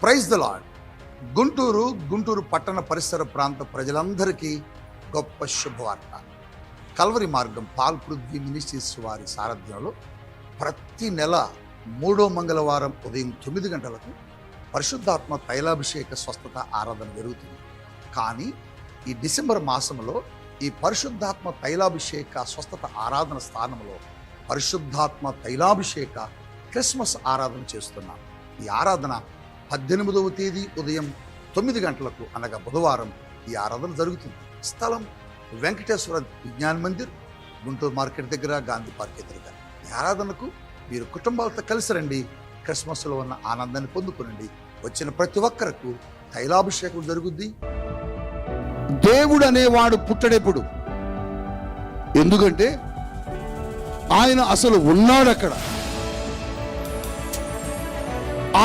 Praise the lord. Guntur పట్టణ పరిసర ప్రాంత ప్రజలందరికీ గొప్ప శుభవార్త. కల్వరి మార్గం పాల్ పృథ్వీ మినిస్ట్రీస్ వారి సారథ్యంలో ప్రతి నెల 3వ మంగళవారం ఉదయం 9 గంటలకు పరిశుద్ధాత్మ తైలాభిషేక స్వస్థత ఆరాధన జరుగుతుంది. కానీ ఈ డిసెంబర్ మాసంలో ఈ పరిశుద్ధాత్మ తైలాభిషేక స్వస్థత ఆరాధన స్థానంలో పరిశుద్ధాత్మ తైలాభిషేక క్రిస్మస్ ఆరాధన చేస్తున్నాం. ఈ ఆరాధన 18వ తేదీ ఉదయం 9 గంటలకు అనగా బుధవారం ఈ ఆరాధన జరుగుతుంది. స్థలం వెంకటేశ్వర విజ్ఞాన మందిర్, గుంటూరు మార్కెట్ దగ్గర, గాంధీ పార్క్ ఎదురుగా. ఈ ఆరాధనకు మీరు కుటుంబాలతో కలిసి రండి. క్రిస్మస్లో ఉన్న ఆనందాన్ని పొందుకునండి. వచ్చిన ప్రతి ఒక్కరకు తైలాభిషేకం జరుగుద్ది. దేవుడు అనేవాడు పుట్టడెప్పుడు? ఎందుకంటే ఆయన అసలు ఉన్నాడు అక్కడ.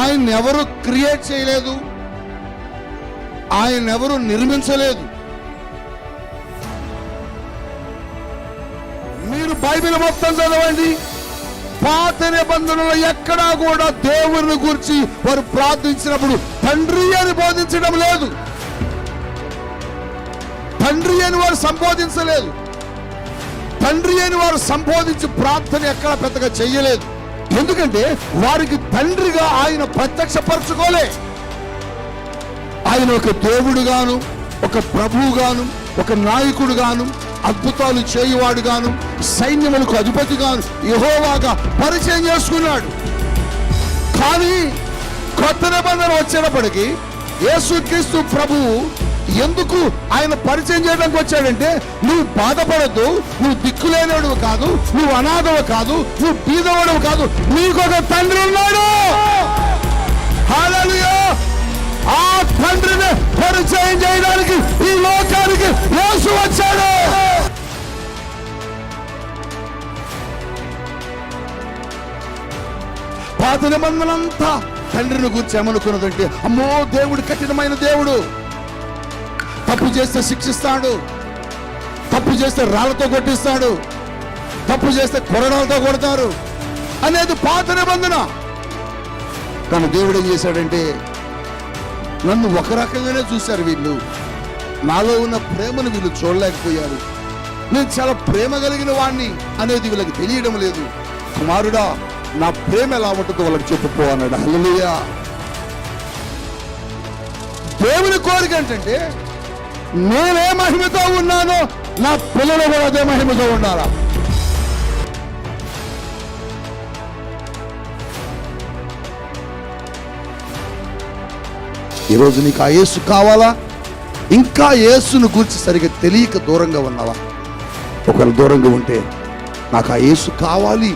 ఆయన ఎవరు క్రియేట్ చేయలేదు, ఆయన ఎవరు నిర్మించలేదు. మీరు బైబిల్ మొత్తం చదవండి. పాత నిబంధనలో ఎక్కడా కూడా దేవుని గురించి వారు ప్రార్థించినప్పుడు తండ్రి అని బోధించడం లేదు, తండ్రి అని వారు సంబోధించలేదు. తండ్రి అని వారు సంబోధించి ప్రార్థన ఎక్కడా పెద్దగా చెయ్యలేదు. ఎందుకంటే వారికి తండ్రిగా ఆయన ప్రత్యక్షపరచుకోలే. ఆయన ఒక దేవుడుగాను, ఒక ప్రభువుగాను, ఒక నాయకుడుగాను, అద్భుతాలు చేయువాడుగాను, సైన్యములకు అధిపతిగాను యెహోవాగా పరిచయం చేసుకున్నాడు. కానీ కొత్త నిబంధన వచ్చేటప్పటికి యేసుక్రీస్తు ప్రభువు ఎందుకు ఆయన పరిచయం చేయడానికి వచ్చాడంటే, నువ్వు బాధపడద్దు, నువ్వు దిక్కులేనివాడు కాదు, నువ్వు అనాథవు కాదు, నువ్వు బీదవాడు కాదు, నీకొక తండ్రి ఉన్నాడు. హల్లెలూయా! ఆ తండ్రిని పరిచయం చేయడానికి ఈ లోకానికి యేసు వచ్చాడు. పాత నిబంధనంతా తండ్రిని గురించి ఏమనుకున్నదంటే, అమ్మో దేవుడు కఠినమైన దేవుడు, తప్పు చేస్తే శిక్షిస్తాడు, తప్పు చేస్తే రాళ్లతో కొట్టిస్తాడు, తప్పు చేస్తే కొరడాలతో కొడతారు అనేది పాత నిబంధన. కానీ దేవుడు ఏం చేశాడంటే, నన్ను ఒక రకంగానే చూశారు వీళ్ళు, నాలో ఉన్న ప్రేమను వీళ్ళు చూడలేకపోయారు, నేను చాలా ప్రేమ కలిగిన వాణ్ణి అనేది వీళ్ళకి తెలియడం లేదు. కుమారుడా, నా ప్రేమ ఎలా ఉంటుందో వాళ్ళకి చెప్పుకో అన్నాడు. హల్లెలూయా! దేవుని కోరిక ఏంటంటే, నేనే మహిమతో ఉన్నానో నా పిల్లలు కూడా అదే మహిమతో ఉండాలా. ఈరోజు నీకు ఆ యేసు కావాలా? ఇంకా యేసును గురించి సరిగ్గా తెలియక దూరంగా ఉన్నావా? ఒకవేళ దూరంగా ఉంటే, నాకు ఆ యేసు కావాలి,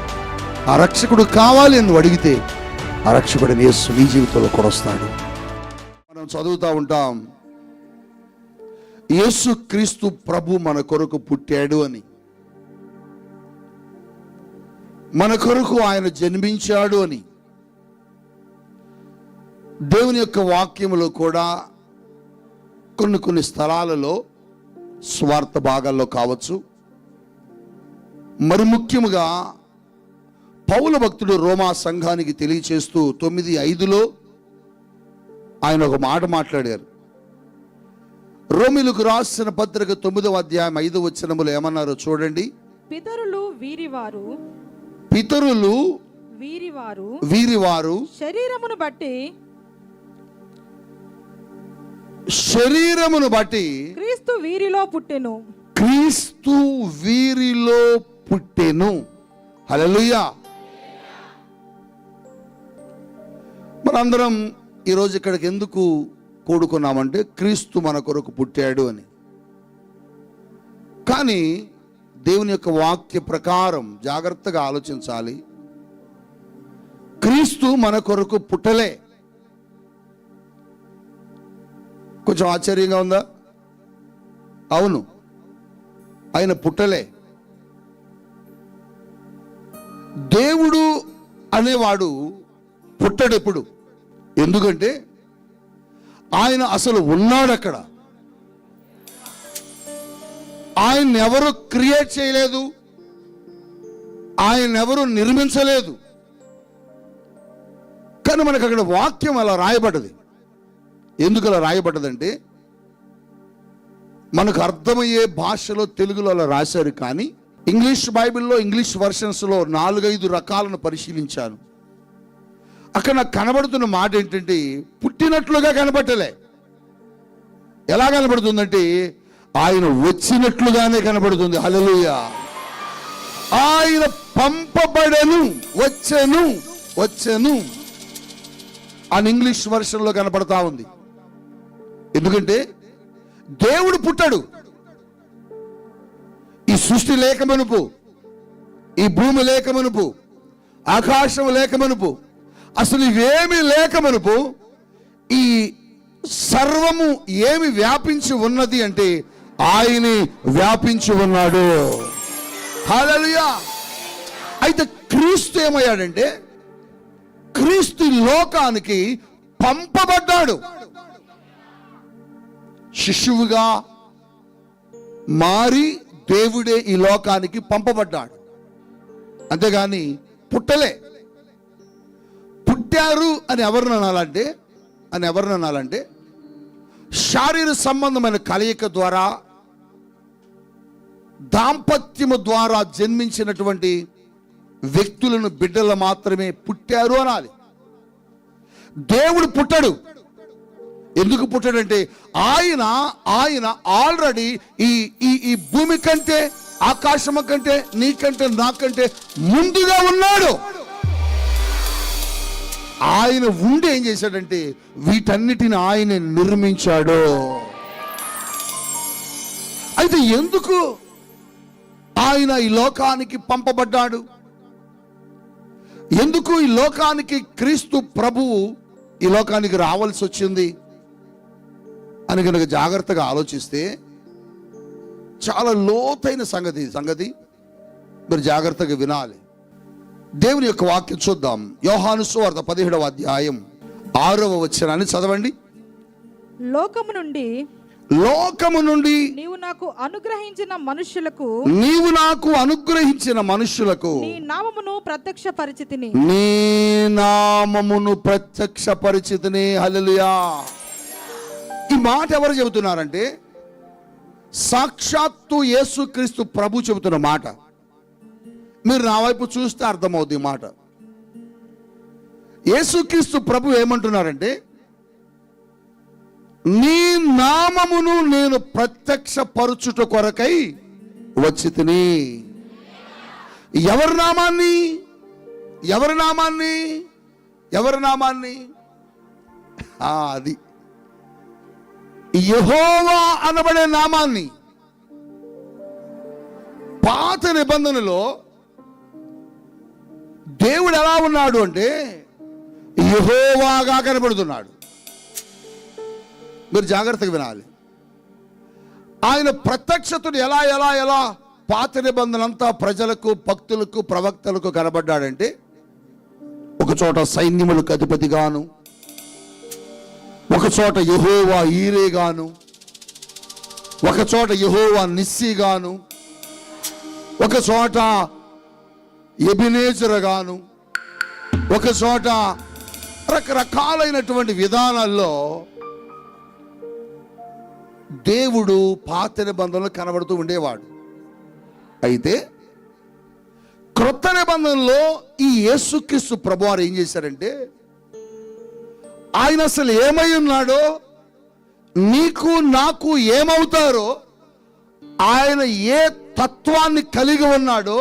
ఆ రక్షకుడు కావాలి అని అడిగితే, ఆ రక్షకుడిని యేసు నీ జీవితంలో కూడా వస్తాడు. మనం చదువుతూ ఉంటాం, యేసు క్రీస్తు ప్రభు మన కొరకు పుట్టాడు అని, మన కొరకు ఆయన జన్మించాడు అని. దేవుని యొక్క వాక్యములో కూడా కొన్ని స్థలాలలో, స్వార్థ భాగాల్లో కావచ్చు, మరి ముఖ్యముగా పౌలు భక్తుడు రోమా సంఘానికి తెలియచేస్తూ 9:5 ఆయన ఒక మాట మాట్లాడారు. రోమిలకు రాసిన పత్రిక 9వ అధ్యాయం 5వ వచనములో ఏమన్నారో చూడండి. పితరులు వీరివారు శరీరమును బట్టి క్రీస్తు వీరిలో పుట్టెను. హల్లెలూయా! మనందరం ఈరోజు ఇక్కడికి ఎందుకు కూడుకున్నామంటే, క్రీస్తు మన కొరకు పుట్టాడు అని. కానీ దేవుని యొక్క వాక్య ప్రకారం జాగ్రత్తగా ఆలోచించాలి. క్రీస్తు మన కొరకు పుట్టలే. కొంచెం ఆశ్చర్యంగా ఉందా? అవును, ఆయన పుట్టలే. దేవుడు అనేవాడు పుట్టడెప్పుడు? ఎందుకంటే ఆయన అసలు ఉన్నాడు అక్కడ. ఆయన ఎవరు క్రియేట్ చేయలేదు, ఆయన ఎవరు నిర్మించలేదు. కానీ మనకు అక్కడ వాక్యం అలా రాయబడ్డది. ఎందుకు అలా రాయబడ్డదంటే మనకు అర్థమయ్యే భాషలో తెలుగులో అలా రాశారు. కానీ ఇంగ్లీష్ బైబిల్లో ఇంగ్లీష్ వర్షన్స్లో 4-5 రకాలను పరిశీలించాను. అక్కడ నాకు కనబడుతున్న మాట ఏంటంటే పుట్టినట్లుగా కనబట్టలే. ఎలా కనబడుతుందంటే ఆయన వచ్చినట్లుగానే కనబడుతుంది. హల్లెలూయా. ఆయన పంపబడను, వచ్చెను అని ఇంగ్లీష్ వర్షన్లో కనపడతా ఉంది. ఎందుకంటే దేవుడు పుట్టాడు. ఈ సృష్టి లేకమనుపు, ఈ భూమి లేకమనుపు, ఆకాశం లేకమనుపు, అసలు ఇవేమి లేకమనుపు ఈ సర్వము ఏమి వ్యాపించి ఉన్నది అంటే ఆయనే వ్యాపించి ఉన్నాడు. హల్లెలూయా. అయితే క్రీస్తు ఏమయ్యాడంటే క్రీస్తు లోకానికి పంపబడ్డాడు. శిశువుగా మారి దేవుడే ఈ లోకానికి పంపబడ్డాడు. అంతేగాని పుట్టలే. పుట్టారు అని ఎవరిని అనాలంటే శారీర సంబంధమైన కలయిక ద్వారా, దాంపత్యము ద్వారా జన్మించినటువంటి వ్యక్తులను, బిడ్డలు మాత్రమే పుట్టారు అనాలి. దేవుడు పుట్టడు. ఎందుకు పుట్టాడంటే ఆయన ఆల్రెడీ ఈ భూమి కంటే, ఆకాశము కంటే, నీకంటే, నాకంటే ముందుగా ఉన్నాడు. ఆయన ఉండి ఏం చేశాడంటే వీటన్నిటిని ఆయన నిర్మించాడు. అయితే ఎందుకు ఆయన ఈ లోకానికి పంపబడ్డాడు? ఎందుకు ఈ లోకానికి క్రీస్తు ప్రభువు ఈ లోకానికి రావాల్సి వచ్చింది అని కనుక జాగ్రత్తగా ఆలోచిస్తే చాలా లోతైన సంగతి మీరు జాగ్రత్తగా వినాలి. దేవుని యొక్క వాక్యం చూద్దాం. యోహాను సువార్త 17వ అధ్యాయం 6వ వచనాన్ని చదవండి. లోకము నుండి నీవు నాకు అనుగ్రహించిన మనుష్యులకు నీ నామమును ప్రత్యక్షపరిచితిని. హల్లెలూయా. ఈ మాట ఎవరు చెబుతున్నారంటే సాక్షాత్తు యేసుక్రీస్తు ప్రభు చెబుతున్న మాట. మీరు నా వైపు చూస్తే అర్థమవుతుంది ఈ మాట. యేసుక్రీస్తు ప్రభు ఏమంటున్నారంటే నీ నామమును నేను ప్రత్యక్షపరచుట కొరకై వచ్చి తిని. ఎవరి నామాన్ని అది యెహోవా అనబడే నామాన్ని. పాత నిబంధనలో దేవుడు ఎలా ఉన్నాడు అంటే యెహోవాగా కనబడుతున్నాడు. మీరు జాగ్రత్తగా వినాలి. ఆయన ప్రత్యక్షతను ఎలా పాత నిబంధన అంతా ప్రజలకు, భక్తులకు, ప్రవక్తలకు కనబడ్డాడంటే ఒక చోట సైన్యములకు అధిపతిగాను, ఒక చోట యెహోవా ఈరేగాను, ఒక చోట యెహోవా నిస్సీగాను, ఒక చోట ఎబినేజరుగాను, ఒక చోట రకరకాలైనటువంటి విధానాల్లో దేవుడు పాత నిబంధనలు కనబడుతూ ఉండేవాడు. అయితే క్రొత్త నిబంధనలో ఈ యేసుక్రీస్తు ప్రభువారు ఏం చేశారంటే ఆయన అసలు ఏమై ఉన్నాడో, నీకు నాకు ఏమవుతారో, ఆయన ఏ తత్వాన్ని కలిగి ఉన్నాడో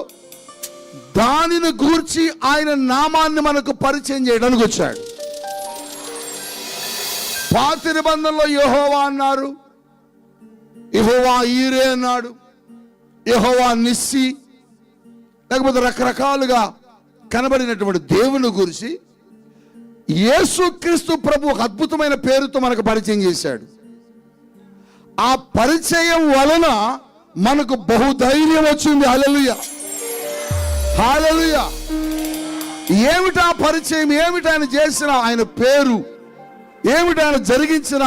దానిని గూర్చి ఆయన నామాన్ని మనకు పరిచయం చేయడానికి వచ్చాడు. పాత నిబంధనలో యెహోవా అన్నారు, యెహోవా ఈరే అన్నాడు, యెహోవా నిస్సి, లేకపోతే రకరకాలుగా కనబడినటువంటి దేవుని గురించి యేసుక్రీస్తు ప్రభు ఒక అద్భుతమైన పేరుతో మనకు పరిచయం చేశాడు. ఆ పరిచయం వలన మనకు బహుధైర్యం వచ్చింది. హల్లెలూయా, హల్లెలూయా. ఏమిటా పరిచయం? ఏమిటి ఆయన చేసిన ఆయన పేరు? ఏమిటి ఆయన జరిగించిన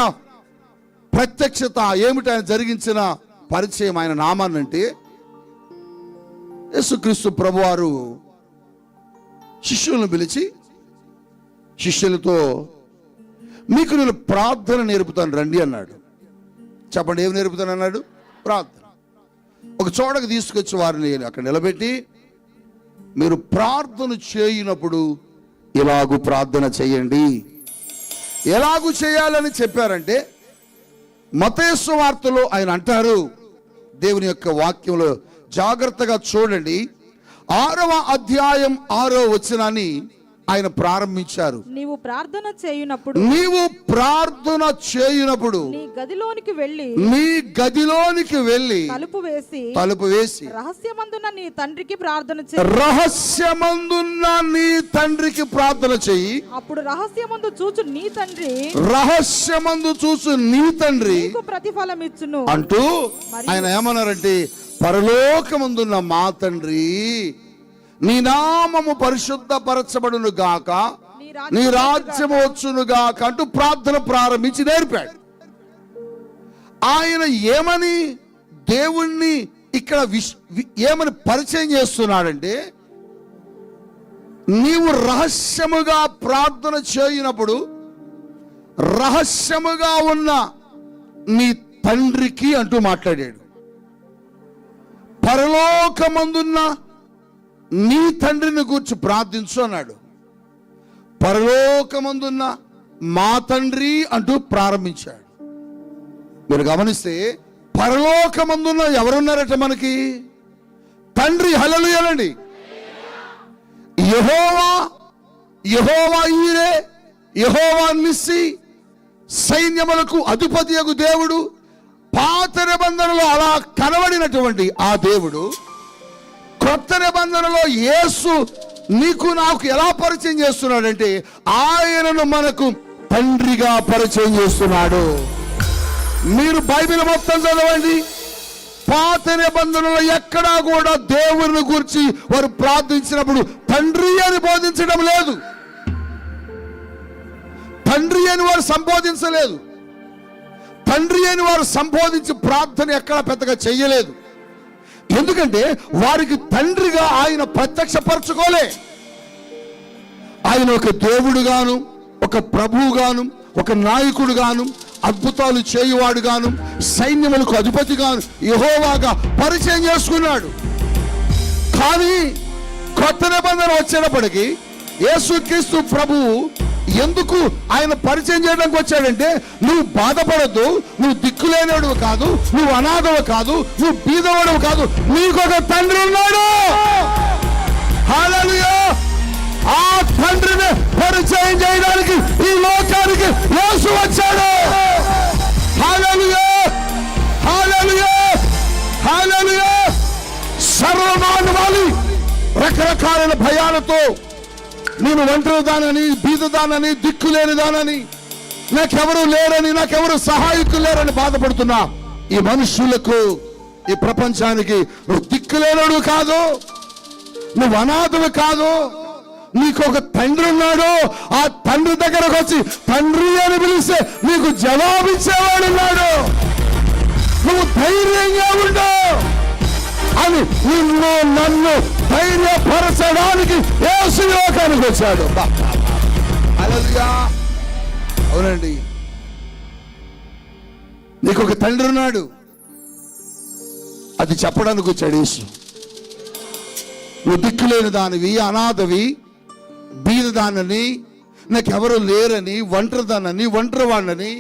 ప్రత్యక్షత? ఏమిటి ఆయన జరిగించిన పరిచయం? ఆయన నామాన్నంటే యేసుక్రీస్తు ప్రభువారు శిష్యులను పిలిచి శిష్యులతో మీకు నేను ప్రార్థన నేర్పుతాను రండి అన్నాడు. చెప్పండి, ఏం నేర్పుతాను అన్నాడు? ప్రార్థన. ఒక చోటకు తీసుకొచ్చి వారిని అక్కడ నిలబెట్టి, మీరు ప్రార్థన చేయనప్పుడు ఇలాగూ ప్రార్థన చేయండి. ఎలాగూ చేయాలని చెప్పారంటే, మత్తయి సువార్తలో ఆయన అంటారు, దేవుని యొక్క వాక్యంలో జాగ్రత్తగా చూడండి, 6వ అధ్యాయం 6వ వచనాన్ని ఆయన ప్రారంభించారు. నీవు ప్రార్థన చేయునప్పుడు నీ గదిలోనికి వెళ్ళి తలుపు వేసి రహస్యమందున్న నీ తండ్రికి ప్రార్థన చెయ్యి. అప్పుడు రహస్యమందు చూచు నీ తండ్రి నీకు ప్రతిఫలం ఇచ్చును అంటూ ఆయన ఏమన్నారంటే, పరలోకమందున్న మా తండ్రి, నీ నామము పరిశుద్ధపరచబడును గాక, నీ రాజ్యము వచ్చును గాక అంటూ ప్రార్థన ప్రారంభించి నేర్పాడు. ఆయన ఏమని దేవుణ్ణి ఇక్కడ ఏమని పరిచయం చేస్తున్నాడంటే, నీవు రహస్యముగా ప్రార్థన చేయనప్పుడు రహస్యముగా ఉన్న నీ తండ్రికి అంటూ మాట్లాడాడు. పరలోకమందున్న నీ తండ్రిని గూర్చి ప్రార్థించు అన్నాడు. పరలోకమందున్న మా తండ్రి అంటూ ప్రారంభించాడు. మీరు గమనిస్తే పరలోకమందున్న ఎవరున్నారట మనకి? తండ్రి. హల్లెలూయా అనండి. యెహోవా ఈరే, యెహోవా నిస్సి, సైన్యములకు అధిపతియగు దేవుడు, పాత నిబంధనలో అలా కనబడినటువంటి ఆ దేవుడు కొత్త నిబంధనలో యేసు నీకు నాకు ఎలా పరిచయం చేస్తున్నాడంటే, ఆయనను మనకు తండ్రిగా పరిచయం చేస్తున్నాడు. మీరు బైబిల్ మొత్తం చదవండి, పాత నిబంధనలో ఎక్కడా కూడా దేవుని గురించి వారు ప్రార్థించినప్పుడు తండ్రి అని బోధించడం లేదు, తండ్రి అని వారు సంబోధించలేదు, తండ్రి అని వారు సంబోధించి ప్రార్థన ఎక్కడా పెద్దగా చెయ్యలేదు. ఎందుకంటే వారికి తండ్రిగా ఆయన ప్రత్యక్షపరచుకోలే. ఆయన ఒక దేవుడుగాను, ఒక ప్రభువుగాను, ఒక నాయకుడుగాను, అద్భుతాలు చేయువాడుగాను, సైన్యములకు అధిపతిగాను యెహోవాగా పరిచయం చేసుకున్నాడు. కానీ కొత్త నిబంధన వచ్చేటప్పటికి యేసుక్రీస్తు ప్రభువు ఎందుకు ఆయన పరిచయం చేయడానికి వచ్చాడంటే, నువ్వు బాధపడద్దు, నువ్వు దిక్కులేనివాడు కాదు, నువ్వు అనాథవు కాదు, నువ్వు బీదవాడు కాదు, నీకొక తండ్రి ఉన్నాడు. హల్లెలూయా. ఆ తండ్రిని పరిచయం చేయడానికి ఈ లోకానికి యేసు వచ్చాడు. హల్లెలూయా, హల్లెలూయా, హల్లెలూయా. సర్వమానవాళి రకరకాల భయాలతో, నేను ఒంటరి దానని, బీదదానని, దిక్కులేని దానని, నాకెవరు లేరని, నాకెవరు సహాయకులు లేరని బాధపడుతున్నా ఈ మనుషులకు, ఈ ప్రపంచానికి నువ్వు దిక్కులేనుడు కాదు, నువ్వు అనాథుడు కాదు, నీకు ఒక తండ్రి ఉన్నాడు. ఆ తండ్రి దగ్గరకు వచ్చి తండ్రి అని పిలిస్తే నీకు జవాబిచ్చేవాడు ఉన్నాడు. నువ్వు ధైర్యంగా ఉండు అని నిన్ను నన్ను ధైర్యపరచడానికి యేసు లోకానికి వచ్చాడు. హల్లెలూయా. అవునండి, నీకు ఒక తండ్రి ఉన్నాడు, అది చెప్పడానికి వచ్చాడు యేసు. నువ్వు దిక్కులేని దానివి, అనాథవి, బీదదానని, నాకెవరు లేరని, ఒంటరిదానని, ఒంటరివాణ్ణని,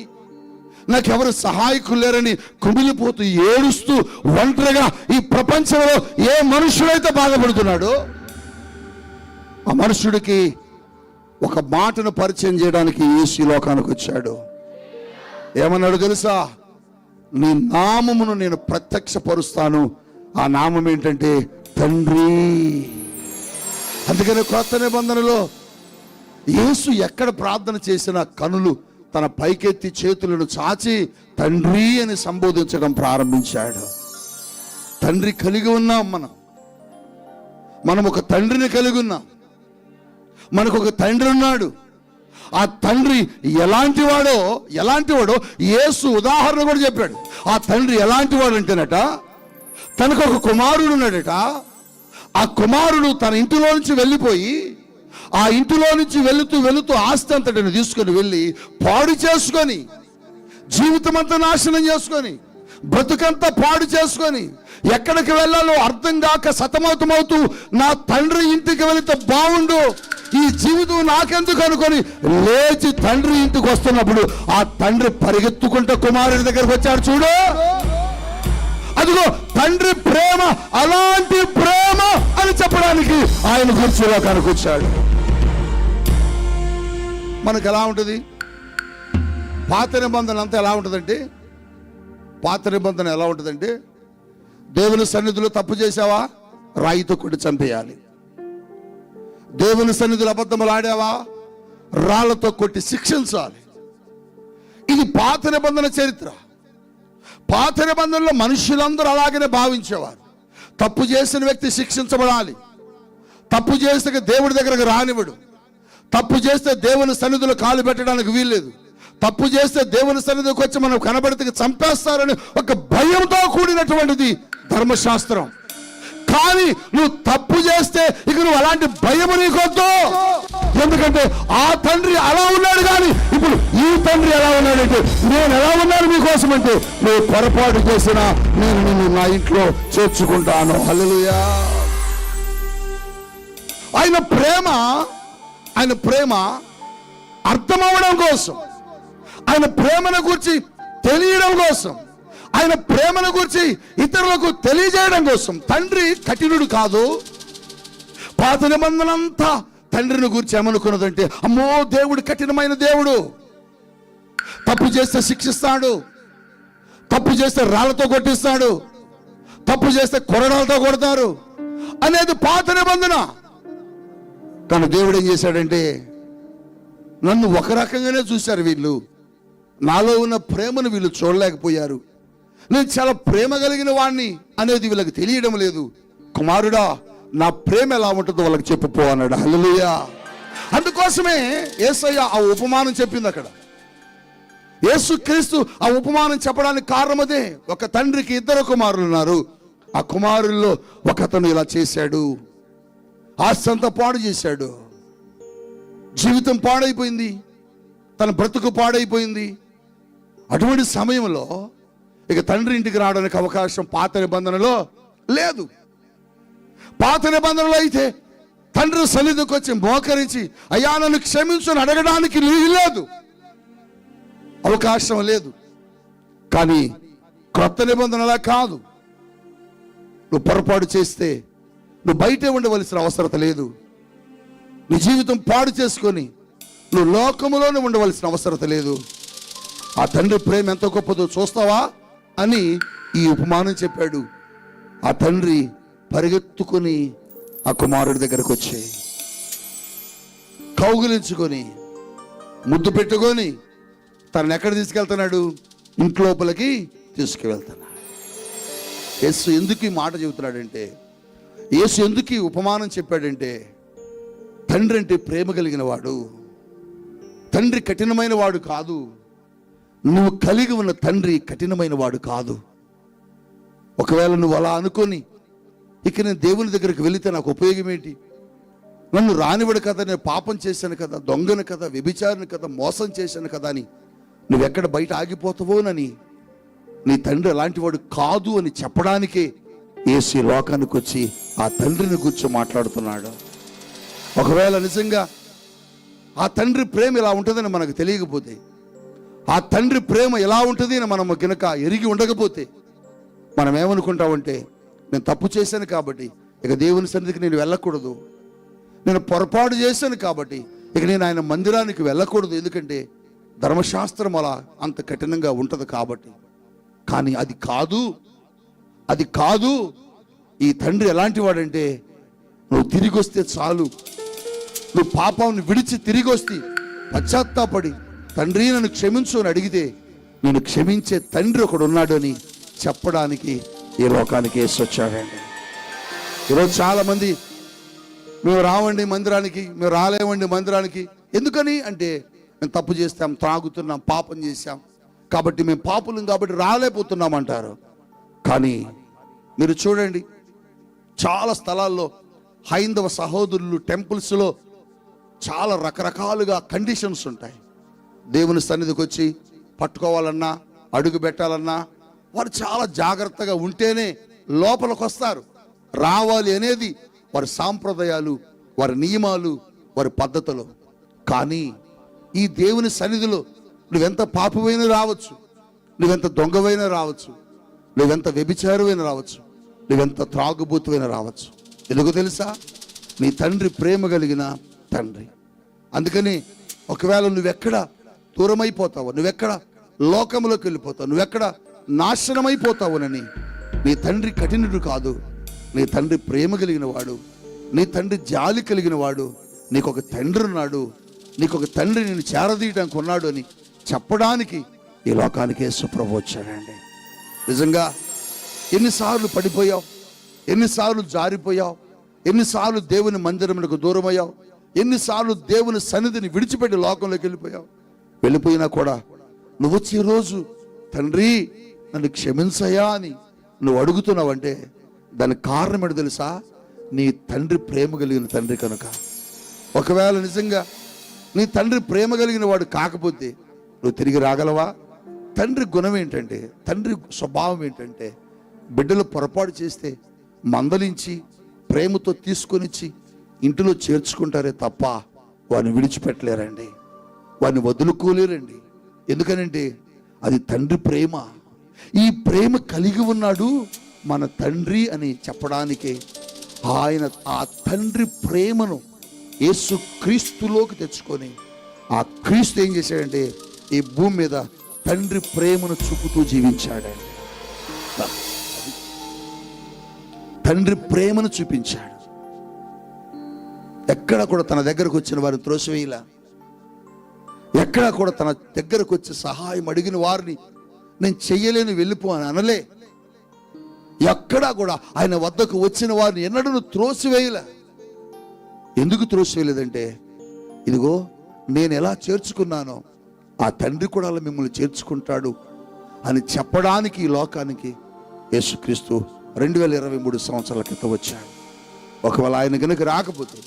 నాకెవరు సహాయకులు లేరని కుమిలిపోతూ ఏడుస్తూ ఒంటరిగా ఈ ప్రపంచంలో ఏ మనుషుడైతే బాధపడుతున్నాడో ఆ మనుషుడికి ఒక మాటను పరిచయం చేయడానికి యేసు లోకానికి వచ్చాడు. ఏమన్నాడు తెలుసా? నీ నామమును నేను ప్రత్యక్షపరుస్తాను. ఆ నామం ఏంటంటే తండ్రి. అందుకని కొత్త నిబంధనలో యేసు ఎక్కడ ప్రార్థన చేసిన కనులు తన పైకెత్తి చేతులను చాచి తండ్రి అని సంబోధించడం ప్రారంభించాడు. తండ్రి కలిగి ఉన్నాం. మనం ఒక తండ్రిని కలిగి ఉన్నాం. మనకు ఒక తండ్రి ఉన్నాడు. ఆ తండ్రి ఎలాంటి వాడో యేసు ఉదాహరణ కూడా చెప్పాడు. ఆ తండ్రి ఎలాంటి వాడు అంటేనట, తనకు ఒక కుమారుడు ఉన్నాడట. ఆ కుమారుడు తన ఇంటిలో నుంచి వెళ్ళిపోయి ఆ ఇంటిలో నుంచి వెళుతూ ఆస్తి అంతటిని తీసుకొని వెళ్ళి పాడు చేసుకొని, జీవితం అంతా నాశనం చేసుకొని, బ్రతుకంతా పాడు చేసుకొని, ఎక్కడికి వెళ్ళాలో అర్థం కాక సతమతమవుతూ నా తండ్రి ఇంటికి వెళితే బాగుండు, ఈ జీవితం నాకెందుకు అనుకొని లేచి తండ్రి ఇంటికి వస్తున్నప్పుడు ఆ తండ్రి పరిగెత్తుకుంటే కుమారుడి దగ్గరకు వచ్చాడు. చూడు, అదిగో తండ్రి ప్రేమ, అలాంటి ప్రేమ అని చెప్పడానికి ఆయన కుర్చీలోకానికి వచ్చాడు. మనకు ఎలా ఉంటుంది? పాత నిబంధన అంతా ఎలా ఉంటుందంటే, పాత నిబంధన ఎలా ఉంటుందంటే, దేవుని సన్నిధిలో తప్పు చేసావా, రాయితో కొట్టి చంపేయాలి. దేవుని సన్నిధిలో అబద్ధములు ఆడావా, రాళ్లతో కొట్టి శిక్షించాలి. ఇది పాత నిబంధన చరిత్ర. పాత నిబంధనలో మనుషులందరూ అలాగనే భావించేవారు. తప్పు చేసిన వ్యక్తి శిక్షించబడాలి, తప్పు చేస్తే దేవుడి దగ్గరకు రానివ్వడు, తప్పు చేస్తే దేవుని సన్నిధిలో కాలు పెట్టడానికి వీల్లేదు, తప్పు చేస్తే దేవుని సన్నిధికి వచ్చి మనం కనబడితే చంపేస్తారని ఒక భయంతో కూడినటువంటిది ధర్మశాస్త్రం. కానీ నువ్వు తప్పు చేస్తే ఇక నువ్వు అలాంటి భయం నీకొద్దు. ఎందుకంటే ఆ తండ్రి అలా ఉన్నాడు, కానీ ఇప్పుడు ఈ తండ్రి ఎలా ఉన్నాడంటే, నేను ఎలా ఉన్నాను మీకోసం అంటే, నువ్వు పొరపాటు చేసినా నేను నిన్ను నా ఇంట్లో చేర్చుకుంటాను. హల్లెలూయా. ఆయన ప్రేమ అర్థమవడం కోసం, ఆయన ప్రేమను గురించి తెలియడం కోసం, ఆయన ప్రేమను గురించి ఇతరులకు తెలియజేయడం కోసం. తండ్రి కఠినుడు కాదు. పాత నిబంధన అంతా తండ్రిని గురించి ఏమనుకున్నదంటే, అమ్మో దేవుడు కఠినమైన దేవుడు, తప్పు చేస్తే శిక్షిస్తాడు, తప్పు చేస్తే రాళ్లతో కొట్టిస్తాడు, తప్పు చేస్తే కొరడాలతో కొడతారు అనేది పాత నిబంధన. కానీ దేవుడు ఏం చేశాడంటే, నన్ను ఒక రకంగానే చూశారు వీళ్ళు, నాలో ఉన్న ప్రేమను వీళ్ళు చూడలేకపోయారు, నేను చాలా ప్రేమ కలిగిన వాణ్ణి అనేది వీళ్ళకి తెలియడం లేదు. కుమారుడా, నా ప్రేమ ఎలా ఉంటుందో వాళ్ళకి చెప్పుపో అన్నాడు. హల్లెలూయా. అందుకోసమే యేసయ్య ఆ ఉపమానం చెప్పింది అక్కడ. యేసుక్రీస్తు ఆ ఉపమానం చెప్పడానికి కారణం అదే. ఒక తండ్రికి 2 కుమారులు ఉన్నారు. ఆ కుమారుల్లో ఒకతను ఇలా చేశాడు, ఆస్తి అంతా పాడు చేశాడు, జీవితం పాడైపోయింది, తన బ్రతుకు పాడైపోయింది. అటువంటి సమయంలో ఇక తండ్రి ఇంటికి రావడానికి అవకాశం పాత నిబంధనలో లేదు. పాత నిబంధనలో అయితే తండ్రి సన్నిధికి వచ్చి మోకరించి అయ్యా నన్ను క్షమించని అడగడానికి లేదు, అవకాశం లేదు. కానీ క్రొత్త నిబంధనలా కాదు. నువ్వు పొరపాటు చేస్తే నువ్వు బయటే ఉండవలసిన అవసరత లేదు. నీ జీవితం పాడు చేసుకొని నువ్వు లోకములోనే ఉండవలసిన అవసరత లేదు. ఆ తండ్రి ప్రేమ ఎంత గొప్పదో చూస్తావా అని ఈ ఉపమానం చెప్పాడు. ఆ తండ్రి పరిగెత్తుకొని ఆ కుమారుడి దగ్గరకు వచ్చి కౌగిలించుకొని ముద్దు పెట్టుకొని తనని ఎక్కడ తీసుకెళ్తున్నాడు? ఇంట్లోపలికి తీసుకువెళ్తున్నాడు. యేసు ఎందుకు ఈ మాట చెబుతున్నాడంటే, యేసు ఎందుకు ఈ ఉపమానం చెప్పాడంటే, తండ్రి అంటే ప్రేమ కలిగిన వాడు, తండ్రి కఠినమైన వాడు కాదు. నువ్వు కలిగి ఉన్న తండ్రి కఠినమైన వాడు కాదు. ఒకవేళ నువ్వు అలా అనుకొని ఇక నేను దేవుని దగ్గరికి వెళితే నాకు ఉపయోగం ఏంటి, నన్ను రానివాడు కదా, నేను పాపం చేశాను కదా, దొంగను కదా, వ్యభిచారిని కదా, మోసం చేశాను కదా అని నువ్వెక్కడ బయట ఆగిపోతావోనని నీ తండ్రి అలాంటి వాడు కాదు అని చెప్పడానికే యేసు లోకానికి వచ్చి ఆ తండ్రిని గురించి మాట్లాడుతున్నాడు. ఒకవేళ నిజంగా ఆ తండ్రి ప్రేమ ఇలా ఉంటుందని మనకు తెలియకపోతే, ఆ తండ్రి ప్రేమ ఎలా ఉంటుంది అని మనం కనుక ఎరిగి ఉండకపోతే, మనం ఏమనుకుంటామంటే, నేను తప్పు చేశాను కాబట్టి ఇక దేవుని సన్నిధికి నేను వెళ్ళకూడదు, నేను పొరపాటు చేశాను కాబట్టి ఇక నేను ఆయన మందిరానికి వెళ్ళకూడదు, ఎందుకంటే ధర్మశాస్త్రం అలా అంత కఠినంగా ఉంటుంది కాబట్టి. కానీ అది కాదు. ఈ తండ్రి ఎలాంటి వాడంటే, నువ్వు తిరిగి వస్తే చాలు, నువ్వు పాపాన్ని విడిచి తిరిగి వస్తే పశ్చాత్తాపడి తండ్రి నన్ను క్షమించు అని అడిగితే నేను క్షమించే తండ్రి ఒకడు ఉన్నాడు అని చెప్పడానికి ఈ లోకానికి యేసు వచ్చాడండి. ఈరోజు చాలా మంది మేము రావండి మందిరానికి, మేము రాలేమండి మందిరానికి. ఎందుకని అంటే, మేము తప్పు చేస్తాం, త్రాగుతున్నాం, పాపం చేశాం కాబట్టి మేము పాపులం కాబట్టి రాలేకపోతున్నాం అంటారు. కానీ మీరు చూడండి, చాలా స్థలాల్లో హైందవ సహోదరులు టెంపుల్స్లో చాలా రకరకాలుగా కండిషన్స్ ఉంటాయి. దేవుని సన్నిధికి వచ్చి పట్టుకోవాలన్నా, అడుగు పెట్టాలన్నా వారు చాలా జాగ్రత్తగా ఉంటేనే లోపలికి వస్తారు. రావాలి అనేది వారి సాంప్రదాయాలు, వారి నియమాలు, వారి పద్ధతులు. కానీ ఈ దేవుని సన్నిధిలో నువ్వెంత పాపమైనా రావచ్చు, నువ్వెంత దొంగవైనా రావచ్చు, నువ్వెంత వ్యభిచారమైనా రావచ్చు, నువ్వెంత త్రాగుబోతువైనా రావచ్చు. ఎందుకు తెలుసా? నీ తండ్రి ప్రేమ కలిగిన తండ్రి. అందుకని ఒకవేళ నువ్వెక్కడ దూరమైపోతావో, నువ్వెక్కడ లోకంలోకి వెళ్ళిపోతావు, నువ్వెక్కడ నాశనమైపోతావునని, నీ తండ్రి కఠినుడు కాదు, నీ తండ్రి ప్రేమ కలిగిన వాడు, నీ తండ్రి జాలి కలిగిన వాడు. నీకు ఒక తండ్రి ఉన్నాడు, నీకు ఒక తండ్రి నేను చేరదీయడానికి ఉన్నాడు అని చెప్పడానికి ఈ లోకానికి యేసు ప్రభువు వచ్చాడండి. నిజంగా ఎన్నిసార్లు పడిపోయావు, ఎన్నిసార్లు జారిపోయావు, ఎన్నిసార్లు దేవుని మందిరములకు దూరమయ్యావు, ఎన్నిసార్లు దేవుని సన్నిధిని విడిచిపెట్టి లోకంలోకి వెళ్ళిపోయినా కూడా నువ్వు వచ్చి ఈరోజు తండ్రి నన్ను క్షమించయా అని నువ్వు అడుగుతున్నావంటే దానికి కారణం ఏంటో తెలుసా? నీ తండ్రి ప్రేమ కలిగిన తండ్రి కనుక. ఒకవేళ నిజంగా నీ తండ్రి ప్రేమ కలిగిన వాడు కాకపోతే నువ్వు తిరిగి రాగలవా? తండ్రి గుణం ఏంటంటే, తండ్రి స్వభావం ఏంటంటే, బిడ్డలు పొరపాటు చేస్తే మందలించి ప్రేమతో తీసుకొనిచ్చి ఇంటిలో చేర్చుకుంటారే తప్ప వారిని విడిచిపెట్టలేరండి, వారిని వదులుకోలేరండి. ఎందుకనంటే అది తండ్రి ప్రేమ. ఈ ప్రేమ కలిగి ఉన్నాడు మన తండ్రి అని చెప్పడానికే ఆయన ఆ తండ్రి ప్రేమను యేసు క్రీస్తులోకి తెచ్చుకొని, ఆ క్రీస్తు ఏం చేశాడంటే ఈ భూమి మీద తండ్రి ప్రేమను చూపుతూ జీవించాడండి. తండ్రి ప్రేమను చూపించాడు. ఎక్కడ కూడా తన దగ్గరకు వచ్చిన వారిని త్రోసివేయలా, ఎక్కడ కూడా తన దగ్గరకు వచ్చి సహాయం అడిగిన వారిని నేను చెయ్యలేను వెళ్ళిపో అని అనలే. ఎక్కడా కూడా ఆయన వద్దకు వచ్చిన వారిని ఎన్నడూ త్రోసివేయలే. ఎందుకు త్రోసివేయలేదంటే, ఇదిగో నేను ఎలా చేర్చుకున్నానో ఆ తండ్రి కూడా అలా మిమ్మల్ని చేర్చుకుంటాడు అని చెప్పడానికి ఈ లోకానికి యేసుక్రీస్తు 2023 సంవత్సరాల క్రితం వచ్చాడు. ఒకవేళ ఆయన కనుక రాకపోతే,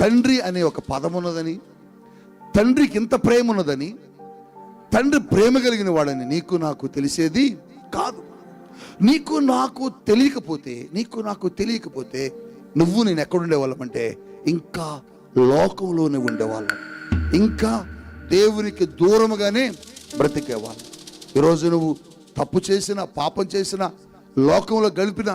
తండ్రి అనే ఒక పదం ఉన్నదని, తండ్రికి ఇంత ప్రేమ ఉన్నదని, తండ్రి ప్రేమ కలిగిన వాడని నీకు నాకు తెలిసేది కాదు. నీకు నాకు తెలియకపోతే నువ్వు నేను ఎక్కడుండేవాళ్ళం అంటే ఇంకా లోకంలోనే ఉండేవాళ్ళం, ఇంకా దేవునికి దూరముగానే బ్రతికేవాళ్ళం. ఈరోజు నువ్వు తప్పు చేసిన, పాపం చేసిన, లోకంలో గడిపిన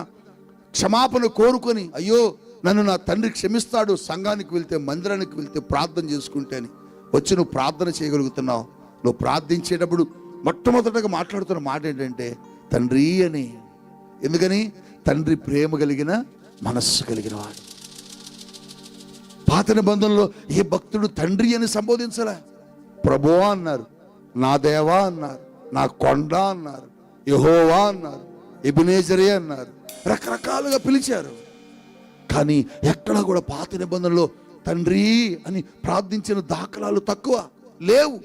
క్షమాపణ కోరుకొని, అయ్యో నన్ను నా తండ్రి క్షమిస్తాడు, సంఘానికి వెళ్తే, మందిరానికి వెళ్తే ప్రార్థన చేసుకుంటే అని వచ్చి నువ్వు ప్రార్థన చేయగలుగుతున్నావు. నువ్వు ప్రార్థించేటప్పుడు మొట్టమొదటగా మాట్లాడుతున్న మాట ఏంటంటే తండ్రి అని. ఎందుకని? తండ్రి ప్రేమ కలిగిన మనస్సు కలిగిన వాడు. పాత నిబంధనలో ఏ భక్తుడు తండ్రి అని సంబోధించలే. ప్రభువా అన్నారు, నా దేవా అన్నారు, నా కొండ అన్నారు, యెహోవా అన్నారు, ఎబెనేజరే అన్నారు, రకరకాలుగా పిలిచారు. కానీ ఎక్కడా కూడా పాత నిబంధనలో తండ్రి అని ప్రార్థించిన దాఖలాలు తక్కువ లేవు.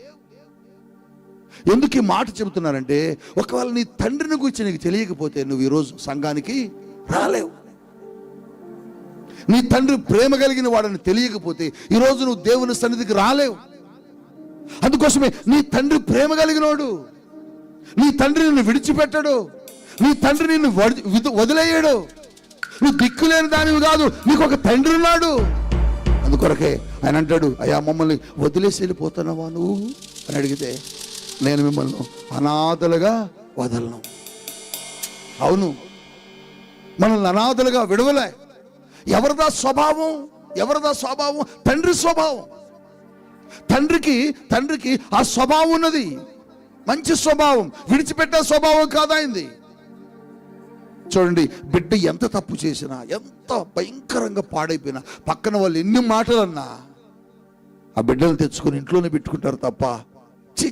ఎందుకు ఈ మాట చెబుతున్నారంటే, ఒకవేళ నీ తండ్రిని గురించి నీకు తెలియకపోతే నువ్వు ఈరోజు సంఘానికి రాలేవు. నీ తండ్రి ప్రేమ కలిగిన వాడని తెలియకపోతే ఈరోజు నువ్వు దేవుని సన్నిధికి రాలేవు. అందుకోసమే నీ తండ్రి ప్రేమ కలిగినోడు, నీ తండ్రి నిన్ను విడిచిపెట్టడు, నీ తండ్రి నిన్ను వదిలేయడు. నువ్వు దిక్కులేని దానివి కాదు, నీకు ఒక తండ్రి ఉన్నాడు. అందుకొరకే ఆయన అంటాడు, అయ్యా మమ్మల్ని వదిలేసి వెళ్ళిపోతున్నావా నువ్వు అని అడిగితే, నేను మిమ్మల్ని అనాథలుగా వదలను. అవును, మనల్ని అనాథలుగా విడవలే. ఎవరిదా స్వభావం? తండ్రి స్వభావం. తండ్రికి ఆ స్వభావం ఉన్నది, మంచి స్వభావం, విడిచిపెట్టే స్వభావం కాదైంది. చూడండి, బిడ్డ ఎంత తప్పు చేసినా, ఎంత భయంకరంగా పాడైపోయినా, పక్కన వాళ్ళు ఎన్ని మాటలన్నా ఆ బిడ్డలు తెచ్చుకొని ఇంట్లోనే పెట్టుకుంటారు తప్ప, చి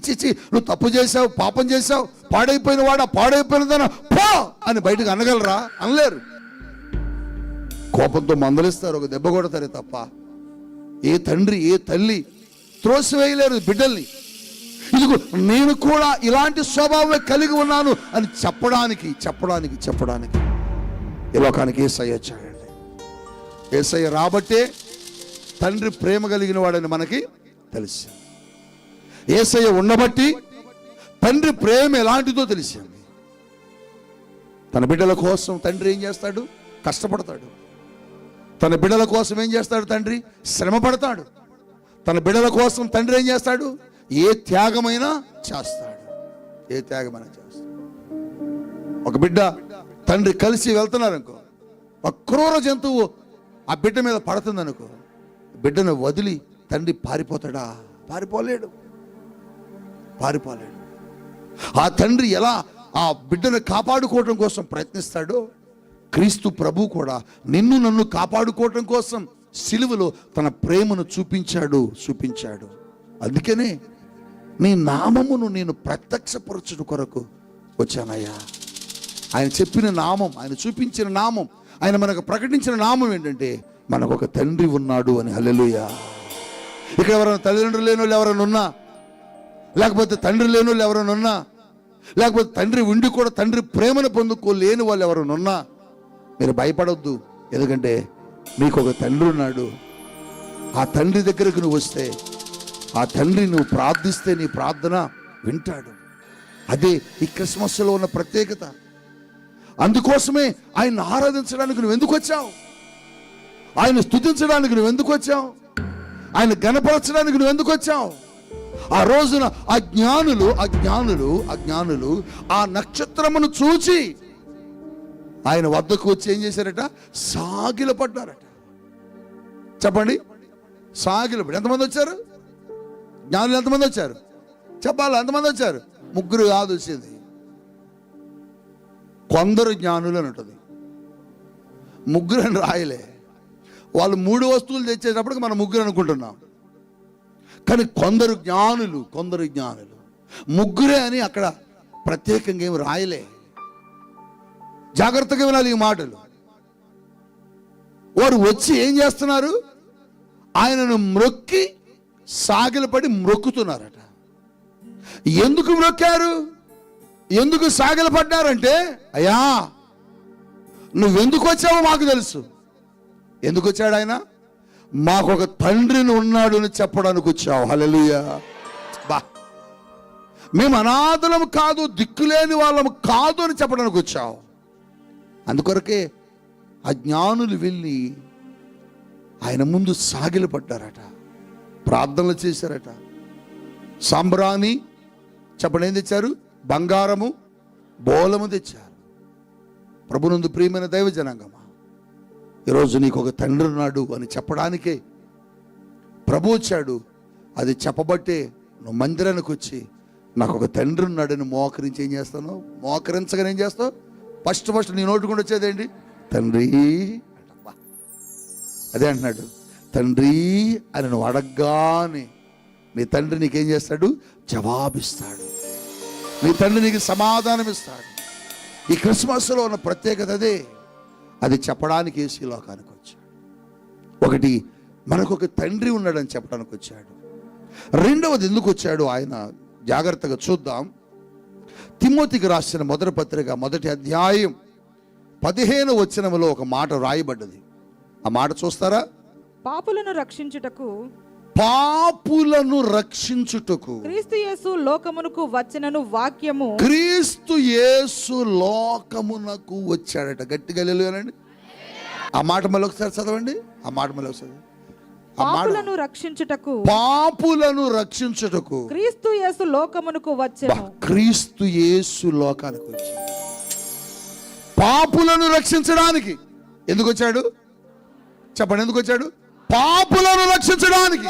నువ్వు తప్పు చేసావు, పాపం చేసావు, పాడైపోయిన వాడు, పాడైపోయినదన పో అని బయటకు అనగలరా? అనలేరు. కోపంతో మందలిస్తారు, ఒక దెబ్బ కొడతారే తప్ప ఏ తండ్రి, ఏ తల్లి త్రోసివేయలేరు బిడ్డల్ని. ఇదిగో నేను కూడా ఇలాంటి స్వభావమే కలిగి ఉన్నాను అని చెప్పడానికి ఈ లోకానికి యేసయ్య వచ్చాడండి. యేసయ్య రాబట్టే తండ్రి ప్రేమ కలిగిన వాడని మనకి తెలిసింది. యేసయ్య ఉండబట్టి తండ్రి ప్రేమ ఎలాంటిదో తెలిసింది. తన బిడ్డల కోసం తండ్రి ఏం చేస్తాడు? కష్టపడతాడు. తన బిడ్డల కోసం ఏం చేస్తాడు? తండ్రి శ్రమ పడతాడు. తన బిడ్డల కోసం తండ్రి ఏం చేస్తాడు? ఏ త్యాగమైనా చేస్తాడు. ఏ త్యాగమైనా చేస్తాడు. ఒక బిడ్డ తండ్రి కలిసి వెళ్తున్నారు అనుకో, ఒక క్రూర జంతువు ఆ బిడ్డ మీద పడుతుంది అనుకో, బిడ్డను వదిలి తండ్రి పారిపోతాడా? పారిపోలేడు. ఆ తండ్రి ఎలా ఆ బిడ్డను కాపాడుకోవటం కోసం ప్రయత్నిస్తాడో, క్రీస్తు ప్రభు కూడా నిన్ను నన్ను కాపాడుకోవటం కోసం సిలువలో తన ప్రేమను చూపించాడు. అందుకనే నీ నామమును నేను ప్రత్యక్షపరచుట కొరకు వచ్చానయ్యా. ఆయన చెప్పిన నామం, ఆయన చూపించిన నామం, ఆయన మనకు ప్రకటించిన నామం ఏంటంటే మనకు ఒక తండ్రి ఉన్నాడు అని. హల్లెలూయా. ఇక్కడ ఎవరైనా తల్లిదండ్రులు లేని వాళ్ళు ఎవరైనా ఉన్నా, లేకపోతే తండ్రి లేని వాళ్ళు ఎవరైనా ఉన్నా, లేకపోతే తండ్రి ఉండి కూడా తండ్రి ప్రేమను పొందుకోలేని వాళ్ళు ఎవరైనా ఉన్నా, మీరు భయపడొద్దు. ఎందుకంటే నీకు ఒక తండ్రి ఉన్నాడు. ఆ తండ్రి దగ్గరకు నువ్వు వస్తే, ఆ తండ్రి నువ్వు ప్రార్థిస్తే నీ ప్రార్థన వింటాడు. అదే ఈ క్రిస్మస్లో ఉన్న ప్రత్యేకత. అందుకోసమే ఆయన ఆరాధించడానికి నువ్వు ఎందుకు వచ్చావు? ఆయన స్తుతించడానికి నువ్వు ఎందుకు వచ్చావు? ఆయన గణపరచడానికి నువ్వు ఎందుకు వచ్చావు? ఆ రోజున అజ్ఞానులు ఆ నక్షత్రమును చూచి ఆయన వద్దకు వచ్చి ఏం చేశారట? సాగిలపడ్డారట. చెప్పండి, సాగిలపడి. ఎంతమంది వచ్చారు? జ్ఞానులు ఎంతమంది వచ్చారు? చెప్పాలి, ఎంతమంది వచ్చారు? 3 కాదు వచ్చేది, కొందరు జ్ఞానులు అని ఉంటుంది. 3 అని రాయలే. వాళ్ళు 3 వస్తువులు తెచ్చేటప్పటికి మనం 3 అనుకుంటున్నాం. కానీ కొందరు జ్ఞానులు 3 అని అక్కడ ప్రత్యేకంగా ఏమి రాయలే. జాగ్రత్తగా వినాలి ఈ మాటలు. వారు వచ్చి ఏం చేస్తున్నారు? ఆయనను మ్రొక్కి సాగిలపడి మ్రొక్కుతున్నారట. ఎందుకు మ్రొక్కారు? ఎందుకు సాగిలపడ్డారంటే, అయ్యా నువ్వెందుకు వచ్చావో మాకు తెలుసు. ఎందుకు వచ్చాడు ఆయన? మాకు ఒక తండ్రిని ఉన్నాడు అని చెప్పడానికి వచ్చావు. హల్లెలూయా. బా, మేము అనాథలం కాదు, దిక్కులేని వాళ్ళము కాదు అని చెప్పడానికి వచ్చావు. అందుకొరకే అజ్ఞానులు వెళ్ళి ఆయన ముందు సాగిలపడ్డారట, ప్రార్థనలు చేశారట. సాంబ్రాణి చెప్పండి ఏం తెచ్చారు? బంగారము, బోలము తెచ్చారు. ప్రభునందు ప్రియమైన దైవ జనాంగమా, ఈరోజు నీకు ఒక తండ్రి ఉన్నాడు అని చెప్పడానికే ప్రభు వచ్చాడు. అది చెప్పబట్టే నువ్వు మందిరానికి వచ్చి నాకు ఒక తండ్రి ఉన్నాడని మోకరించి ఏం చేస్తాను? మోకరించగానే ఏం చేస్తావు? ఫస్ట్ నీ నోటుకుండా వచ్చేది ఏంటి? తండ్రి. అదే అంటున్నాడు, తండ్రి అని నువ్వు అడగగానే నీ తండ్రి నీకేం చేస్తాడు? జవాబిస్తాడు. నీ తండ్రి నీకు సమాధానం ఇస్తాడు. ఈ క్రిస్మస్లో ఉన్న ప్రత్యేకత అదే. అది చెప్పడానికి యేసు లోకానికి వచ్చాడు. ఒకటి, మనకు ఒక తండ్రి ఉన్నాడని చెప్పడానికి వచ్చాడు. రెండవది ఎందుకు వచ్చాడు ఆయన? జాగ్రత్తగా చూద్దాం. తిమోతికి రాసిన మొదటి పత్రిక 1వ అధ్యాయం 15వ వచనములో ఒక మాట రాయబడ్డది. ఆ మాట చూస్తారా? పాపులను రక్షించుటకు క్రీస్తు యేసు లోకమునకు వచ్చినను వాక్యము. క్రీస్తు యేసు లోకమునకు వచ్చాడట. గట్టిగా హల్లెలూయానండి. ఆ మాట మళ్ళీ ఒకసారి చదవండి. ఆ మాట మళ్ళీ ఒకసారి. పాపులను రక్షించుటకు క్రీస్తు యేసు లోకమునకు వచ్చెను. క్రీస్తు యేసు లోకానికి వచ్చాడు. పాపులను రక్షించడానికి ఎందుకు వచ్చాడు? చెప్పండి, ఎందుకు వచ్చాడు? పాపులను రక్షించడానికి.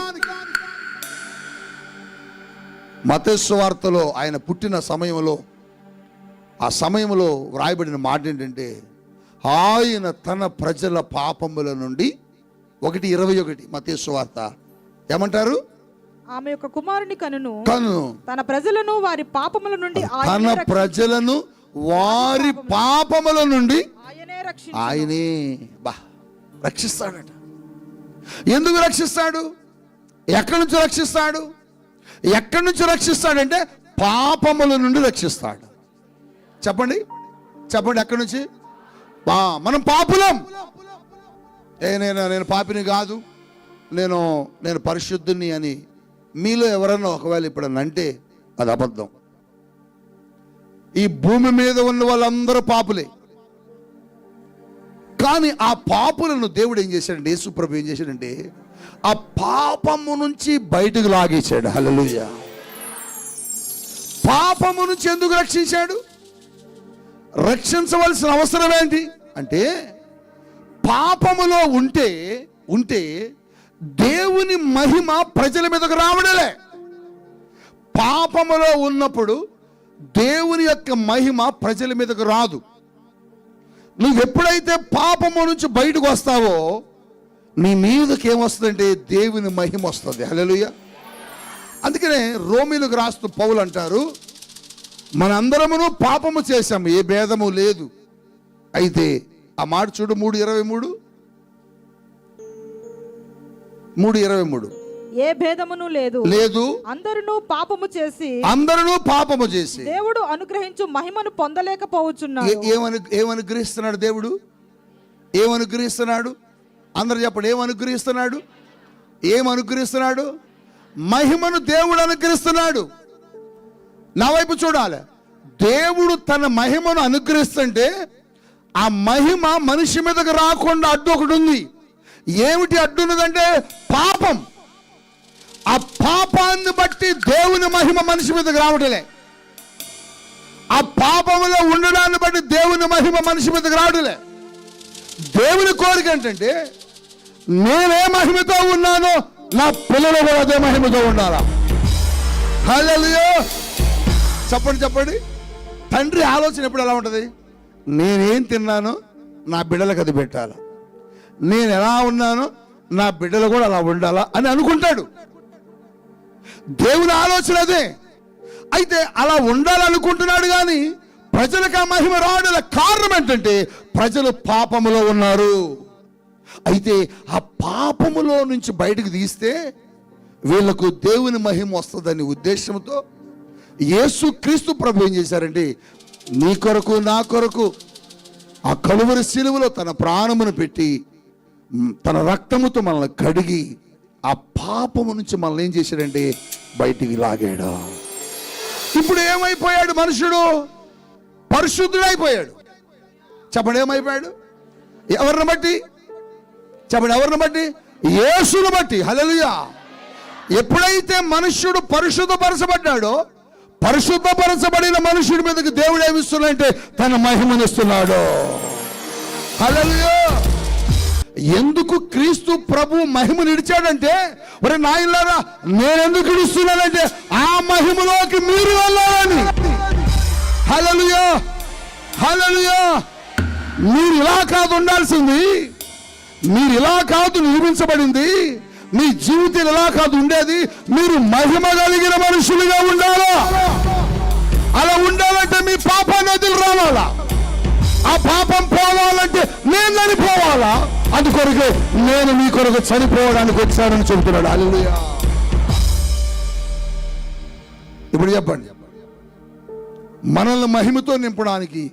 మత్తయి సువార్తలో ఆయన పుట్టిన సమయంలో, ఆ సమయంలో వ్రాయబడిన మాట ఏంటంటే, ఆయన తన ప్రజల పాపముల నుండి 1:21 మత్తయి సువార్త ఏమంటారు? ఆమె యొక్క కుమారుని కనును తన ప్రజలను వారి పాపముల నుండి ఆయనే రక్షిస్తాడట. ఎందుకు రక్షిస్తాడు? ఎక్కడి నుంచి రక్షిస్తాడు? ఎక్కడి నుంచి రక్షిస్తాడంటే పాపముల నుండి రక్షిస్తాడు. చెప్పండి, ఎక్కడి నుంచి? మనం పాపులం. నేను పాపిని కాదు, నేను పరిశుద్ధుని అని మీలో ఎవరన్నా ఒకవేళ ఇప్పుడన్నా అంటే అది అబద్ధం. ఈ భూమి మీద ఉన్న వాళ్ళందరూ పాపులే. కానీ ఆ పాపులను దేవుడు ఏం చేశాడంటే, యేసుప్రభు ఏం చేశాడంటే ఆ పాపము నుంచి బయటకు లాగేశాడు. హల్లెలూయా. పాపము నుంచి ఎందుకు రక్షించాడు? రక్షించవలసిన అవసరం ఏంటి అంటే, పాపములో ఉంటే దేవుని మహిమ ప్రజల మీదకు రావడలే. పాపములో ఉన్నప్పుడు దేవుని యొక్క మహిమ ప్రజల మీదకు రాదు. నువ్వు ఎప్పుడైతే పాపము నుంచి బయటకు వస్తావో నీ మీదకి ఏమొస్తుందంటే దేవుని మహిమ వస్తుంది. హల్లెలూయా. అందుకనే రోమీలకు రాస్తూ పౌలు అంటారు, మనందరమును పాపము చేశాము, ఏ భేదము లేదు. అయితే ఆ మాట చూడు, 3:23 ఏ భేదమును లేదు లేదు అందరూ పాపము చేసి దేవుడు అనుగ్రహించు మహిమను పొందలేకపోవచ్చున్నారు. ఏమనుగ్రహిస్తున్నాడు దేవుడు? ఏమనుగ్రహిస్తున్నాడు? అందరూ చెప్పండి, ఏమనుగ్రహిస్తున్నాడు? మహిమను దేవుడు అనుగ్రహిస్తున్నాడు. నా వైపు చూడాలి. దేవుడు తన మహిమను అనుగ్రహిస్తుంటే ఆ మహిమ మనిషి మీదకి రాకుండా అడ్డు ఒకటి ఉంది. ఏమిటి అడ్డు ఉన్నదంటే పాపం. ఆ పాపాన్ని బట్టి దేవుని మహిమ మనిషి మీదకి రావటలే. ఆ పాపములో ఉండడాన్ని బట్టి దేవుని మహిమ మనిషి మీదకి రావటలే. దేవుని కోరిక ఏంటంటే, నేనే మహిమతో ఉన్నానో నా పిల్లలు కూడా అదే మహిమతో ఉండాలా. హల్లెలూయా. చెప్పండి. తండ్రి ఆలోచన ఎప్పుడు ఎలా ఉంటుంది? నేనేం తిన్నానో నా బిడ్డలకు అది పెట్టాలా, నేను ఎలా ఉన్నానో నా బిడ్డలు కూడా అలా ఉండాలా అని అనుకుంటాడు. దేవుని ఆలోచన అదే. అయితే అలా ఉండాలనుకుంటున్నాడు, కానీ ప్రజలకు ఆ మహిమ రావడం కారణం ఏంటంటే ప్రజలు పాపములో ఉన్నారు. అయితే ఆ పాపములో నుంచి బయటకు తీస్తే వీళ్ళకు దేవుని మహిమ వస్తుందని ఉద్దేశంతో యేసుక్రీస్తు ప్రభు ఏం చేశారంటే, నీ కొరకు నా కొరకు ఆ కలువరి శిలువలో తన ప్రాణమును పెట్టి తన రక్తముతో మనల్ని కడిగి ఆ పాపము నుంచి మనల్ని ఏం చేశాడంటే బయటికి లాగాడు. ఇప్పుడు ఏమైపోయాడు మనుషుడు? పరిశుద్ధుడైపోయాడు. చెప్పండి, ఏమైపోయాడు? ఎవరిని బట్టి? చెప్పండి, ఎవరిని బట్టి? యేసును బట్టి. హల్లెలూయా. ఎప్పుడైతే మనుష్యుడు పరిశుద్ధపరచబడ్డాడో, పరిశుద్ధపరచబడిన మనుషుడి మీదకి దేవుడు ఏమిస్తున్నాడంటే తన మహిమనిస్తున్నాడు. హల్లెలూయా. ఎందుకు క్రీస్తు ప్రభు మహిమను ఇడిచాడంటే, ఒరే నాయనలారా, నేనెందుకు ఇడుస్తున్నానంటే ఆ మహిమలోకి మీరు వెళ్ళాలని. హల్లెలూయా. మీరు ఇలా కాదు ఉండాల్సింది, మీరు ఇలా కాదు నిర్మించబడింది, మీ జీవితం ఇలా కాదు ఉండేది. మీరు మహిమ కలిగిన మనుషులుగా ఉండాలా. అలా ఉండాలంటే మీ పాపాన్ని వదిలి రావాలా. ఆ పాపం పోవాలంటే నేను చనిపోవాలా. అందుకొరకు నేను మీ కొరకు చనిపోవడానికి వచ్చానని చెబుతున్నాడు. హల్లెలూయా. ఇప్పుడు చెప్పండి, మనల్ని మహిమతో నింపడానికి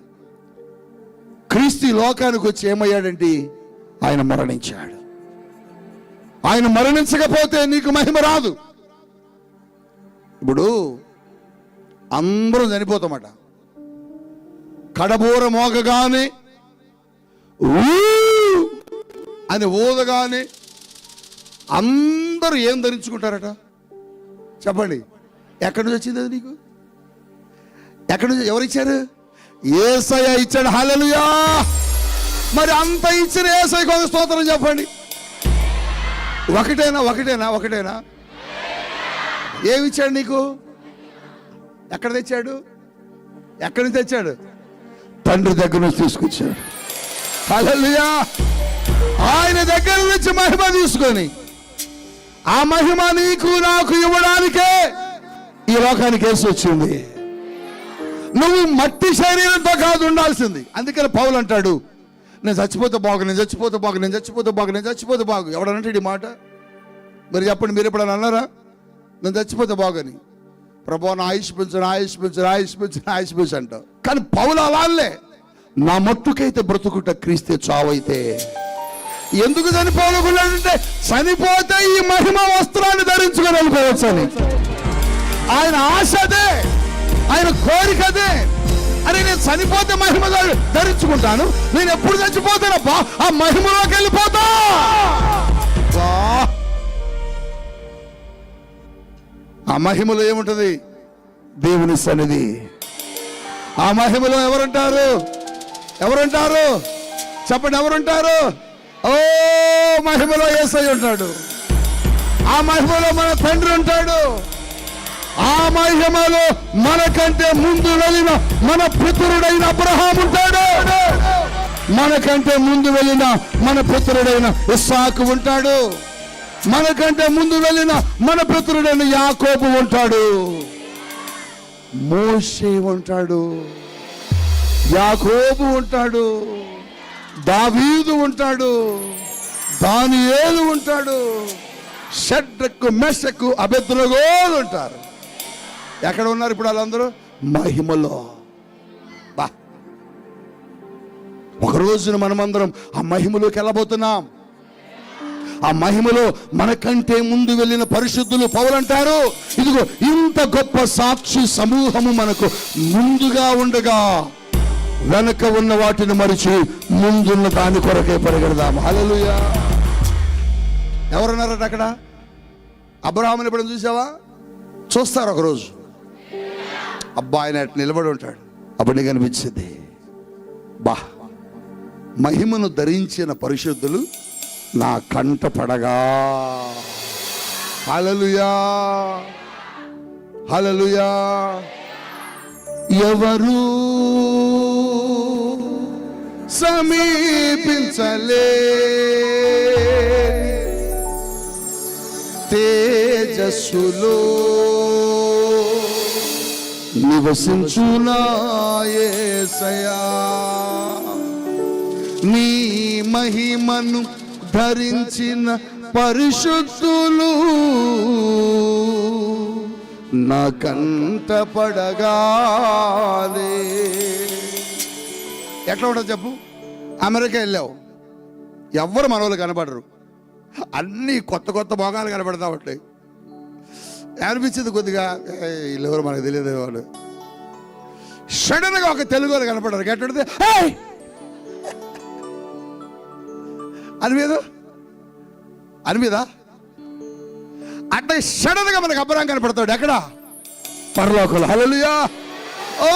క్రీస్తు లోకానికి వచ్చి ఏమయ్యాడంటే ఆయన మరణించాడు. ఆయన మరణించకపోతే నీకు మహిమ రాదు. ఇప్పుడు అందరూ చనిపోతామట. కడబోర మోగగానే అని ఊదగానే అందరూ ఏం ధరించుకుంటారట? చెప్పండి, ఎక్కడి నుంచి వచ్చింది అది నీకు? ఎక్కడి నుంచి? ఎవరిచ్చారు? యేసయ్య ఇచ్చాడు. హల్లెలూయా. మరి అంత ఇచ్చిన యేసయ్యకు ఒక స్తోత్రం చెప్పండి. ఒకటేనా? ఏమిచ్చాడు నీకు? ఎక్కడ తెచ్చాడు? ఎక్కడి నుంచి తెచ్చాడు? తండ్రి దగ్గర నుంచి తీసుకొచ్చాడు. హల్లెలూయా. ఆయన దగ్గర నుంచి మహిమ తీసుకొని ఆ మహిమ నీకు నాకు ఇవ్వడానికే ఈ లోకానికి వేసి వచ్చింది. నువ్వు మట్టి శరీరంతో కాదు ఉండాల్సింది. అందుకని పౌలు అంటాడు, నేను చచ్చిపోతే బాగు. ఎవడనంటాడు ఈ మాట? మరి చెప్పండి, మీరు ఎప్పుడన్నా అన్నారా నేను చచ్చిపోతే బాగని? ప్రభు నా ఆయుష్ పెంచు అంటావు. కానీ పౌలు అలానే, నా మట్టుకైతే బ్రతుకుట క్రీస్తే చావైతే. ఎందుకు చనిపోవాలనుకున్నాడంటే చనిపోతే ఈ మహిమ వస్త్రాన్ని ధరించుకొని వెళ్ళిపోవచ్చు అని ఆయన ఆశ అదే, ఆయన కోరిక అదే. అరే నేను చనిపోతే మహిమ ధరించుకుంటాను, నేను ఎప్పుడు చచ్చిపోతానబ్బా ఆ మహిమలోకి వెళ్ళిపోతా. ఆ మహిమలో ఏముంటది? దేవుని సన్నిధి. ఆ మహిమలో ఎవరుంటారు? ఎవరుంటారు చెప్పండి, ఎవరుంటారు? ఓ మహిమలో యేసయ్య ఉంటాడు. ఆ మహిమలో మన తండ్రి ఉంటాడు. ఆ మహిమలో మనకంటే ముందు వెళ్ళిన మన పితరుడైన అబ్రహాము ఉంటాడు. మనకంటే ముందు వెళ్ళిన మన పితరుడైన ఇస్సాకు ఉంటాడు. మనకంటే ముందు వెళ్ళిన మన పితరుడైన యాకోబు ఉంటాడు. మోషే ఉంటాడు, యాకోబు ఉంటాడు, దావీదు ఉంటాడు, దానియేలు ఉంటాడు, షడ్రకు మెషకు అబేద్నెగోలు ఉంటారు. ఎక్కడ ఉన్నారు ఇప్పుడు వాళ్ళందరూ? మహిమలో. బా ఒక రోజున మనమందరం ఆ మహిమలోకి వెళ్ళబోతున్నాం. ఆ మహిమలో మనకంటే ముందు వెళ్ళిన పరిశుద్ధులు పౌలంటారు, ఇదిగో ఇంత గొప్ప సాక్షి సమూహము మనకు ముందుగా ఉండగా వెనక ఉన్న వాటిని మరిచి ముందున్న దాని కొరకే పరిగెడదాం. హల్లెలూయా. ఎవరున్నారట అక్కడ? అబ్రహాముని ఎప్పుడు చూసావా? చూస్తారు ఒకరోజు, అబ్బా ఆయన నిలబడి ఉంటాడు, అప్పుడు నీకు అనిపించింది బా మహిమను ధరించిన పరిశుద్ధులు నా కంట పడగా. హల్లెలూయా, హల్లెలూయా. ఎవరు సమీపించలే తేజస్సులో నివసించునా యేసయ్యా. నీ మహిమను ధరించిన పరిశుద్ధులు నా కంట పడగాలే. ఎట్లా ఉంటుంది చెప్పు? అమెరికా వెళ్ళావు, ఎవ్వరు మనోళ్ళు కనపడరు, అన్నీ కొత్త కొత్త భోగాలు కనపడతా ఉంటాయి. అనిపించింది కొద్దిగా వీళ్ళెవరు మనకు తెలియదు. వాళ్ళు సడన్గా ఒక తెలుగు వాళ్ళు కనపడరు, ఎట్లుంటుంది అనిపిదా? అంటే సడన్ గా మనకు అబ్రహాం కనపడతాడు. ఎక్కడ? పరలోకంలో. హల్లెలూయా. ఓ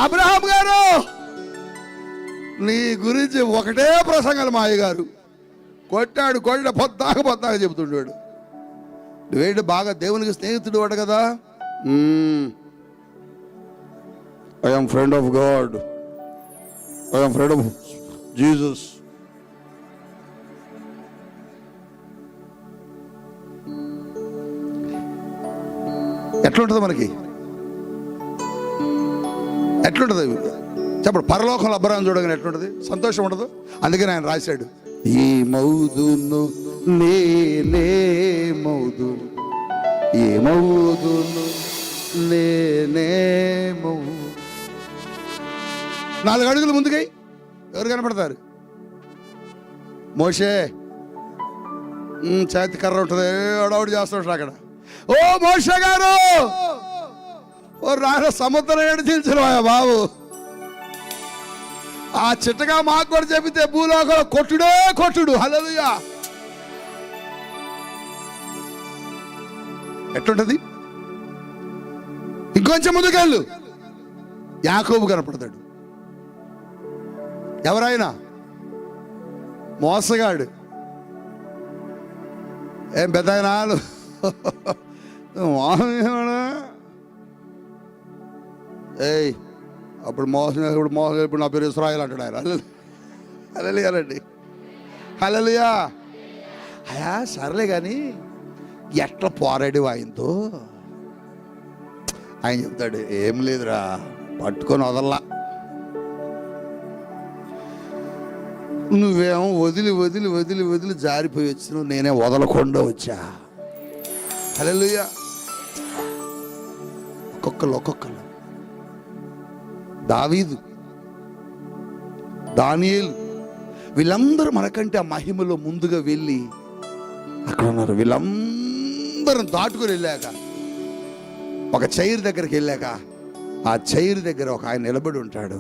అబ్రహాం గారు, నీ గురించి ఒకటే ప్రసంగాలు మా అయ్యగారు కొట్టాడు పొద్దాక చెబుతుంటాడు. నువ్వేంటి బాగా దేవునికి స్నేహితుడు వాడు కదా. I'm friend of God, I'm friend of Jesus. ఎట్లుంటుంది మనకి? ఎట్లుంటుంది చెప్పండి? పరలోకంలో అబ్రహాం చూడగానే ఎట్లుంటుంది? సంతోషం ఉండదు? అందుకని ఆయన రాశాడు, ఈ మౌదును నేనే మౌదును, ఈ మౌదును నేనే మౌదు. 4 అడుగులు ముందుకై ఎవరు కనపడతారు? మోషే చేతి కర్ర ఉంటుంది, అడవుడు చేస్తుంటారు అక్కడ. ఓ మోషే గారు, ఓ రాన సముద్రం ఏడు చీల్చినవాయా బాబు, ఆ చిట్టగా మాకు కూడా చెబితే భూలోకంలో కొట్టుడు. హల్లెలూయా. ఎట్లుంటది? ఇంకొంచెం ముందుకెళ్ళు, యాకోబు కనపడతాడు. ఎవరైనా మోసగాడు, ఏం పెద్ద ఏయ్ అప్పుడు మోసం ఇప్పుడు నా పేరు ఇస్రాయేల్ అంటాడు ఆయన. హల్లెలూయాలండి, హల్లెలూయా. అయా సర్లే కానీ ఎట్లా పోరాడి ఆయనతో? ఆయన చెప్తాడు, ఏం లేదురా పట్టుకొని వదల్లా, నువ్వేమో వదిలి జారిపోయి వచ్చినావు, నేనే వదలకుండా వచ్చా. హల్లెలూయా. ఒక్కొక్కరు దావీదు, దానియేలు వీళ్ళందరూ మనకంటే ఆ మహిమలో ముందుగా వెళ్ళి అక్కడ ఉన్నారు. వీళ్ళందరం దాటుకుని వెళ్ళాక ఒక చైర్ దగ్గరికి వెళ్ళాక ఆ చైర్ దగ్గర ఒక ఆయన నిలబడి ఉంటాడు.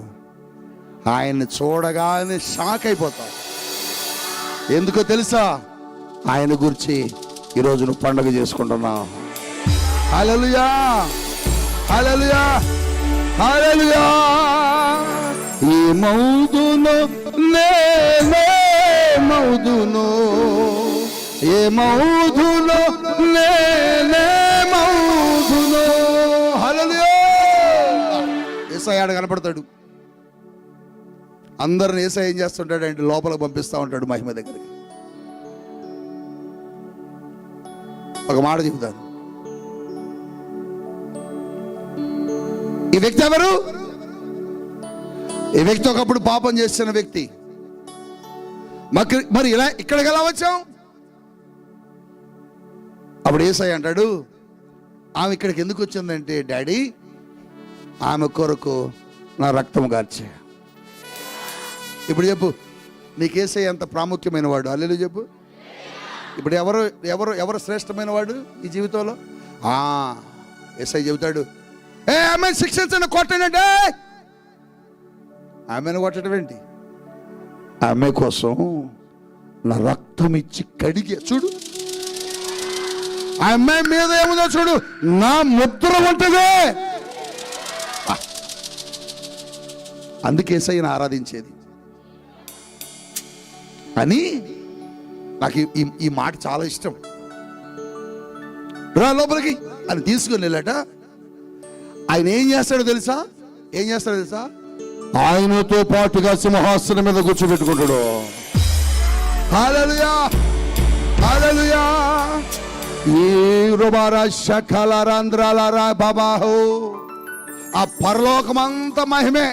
ఆయన్ని చూడగానే షాక్ అయిపోతాం. ఎందుకో తెలుసా? ఆయన గురించి ఈరోజు నువ్వు పండుగ చేసుకుంటున్నావు. హల్లెలూయా, హల్లెలూయా, హల్లెలూయా. ఏమవుదునో నేనేమవుదునో, ఏమవుదునో నేనేమవుదునో. హల్లెలూయా. యేసయ్య కనపడతాడు. అందరిని యేసయ్య ఏం చేస్తుంటాడు అంటే లోపల పంపిస్తూ ఉంటాడు మహిమ దగ్గరికి. ఒక మాట చెబుతాను. ఈ వ్యక్తి ఎవరు? ఈ వ్యక్తి ఒకప్పుడు పాపం చేస్తున్న వ్యక్తి. మరి ఇలా ఇక్కడికి ఎలా వచ్చాం? అప్పుడు యేసయ్య అంటాడు, ఆమె ఇక్కడికి ఎందుకు వచ్చిందంటే, డాడీ ఆమె కొరకు నా రక్తం గార్చే. ఇప్పుడు చెప్పు, నీకు యేసయ్య ఎంత ప్రాముఖ్యమైన వాడు? హల్లెలూయా చెప్పు. ఇప్పుడు ఎవరు ఎవరు ఎవరు శ్రేష్టమైన వాడు ఈ జీవితంలో? యేసయ్య చెబుతాడు, ఆమెను శిక్షించండి, కొట్టండి. ఆమెను కొట్టడం ఏంటి? ఆమె కోసం నా రక్తం ఇచ్చి కడిగే. చూడు, ఆ అమ్మాయి మీద ఏముందో చూడు, నా ముద్ర ఉంటుంది. అందుకే యేసయ్యను ఆరాధించేది అని నాకు ఈ మాట చాలా ఇష్టం. రా లోపలికి అని తీసుకుని వెళ్ళాట. ఆయన ఏం చేస్తాడో తెలుసా? ఆయనతో పాటుగా సింహాసనం మీద కూర్చోబెట్టుకుంటాడు. హల్లెలూయా, హల్లెలూయా. ఈ రుబారా శకలరంధ్రాలరా బాబాహో. ఆ పరలోకమంతా మహిమే,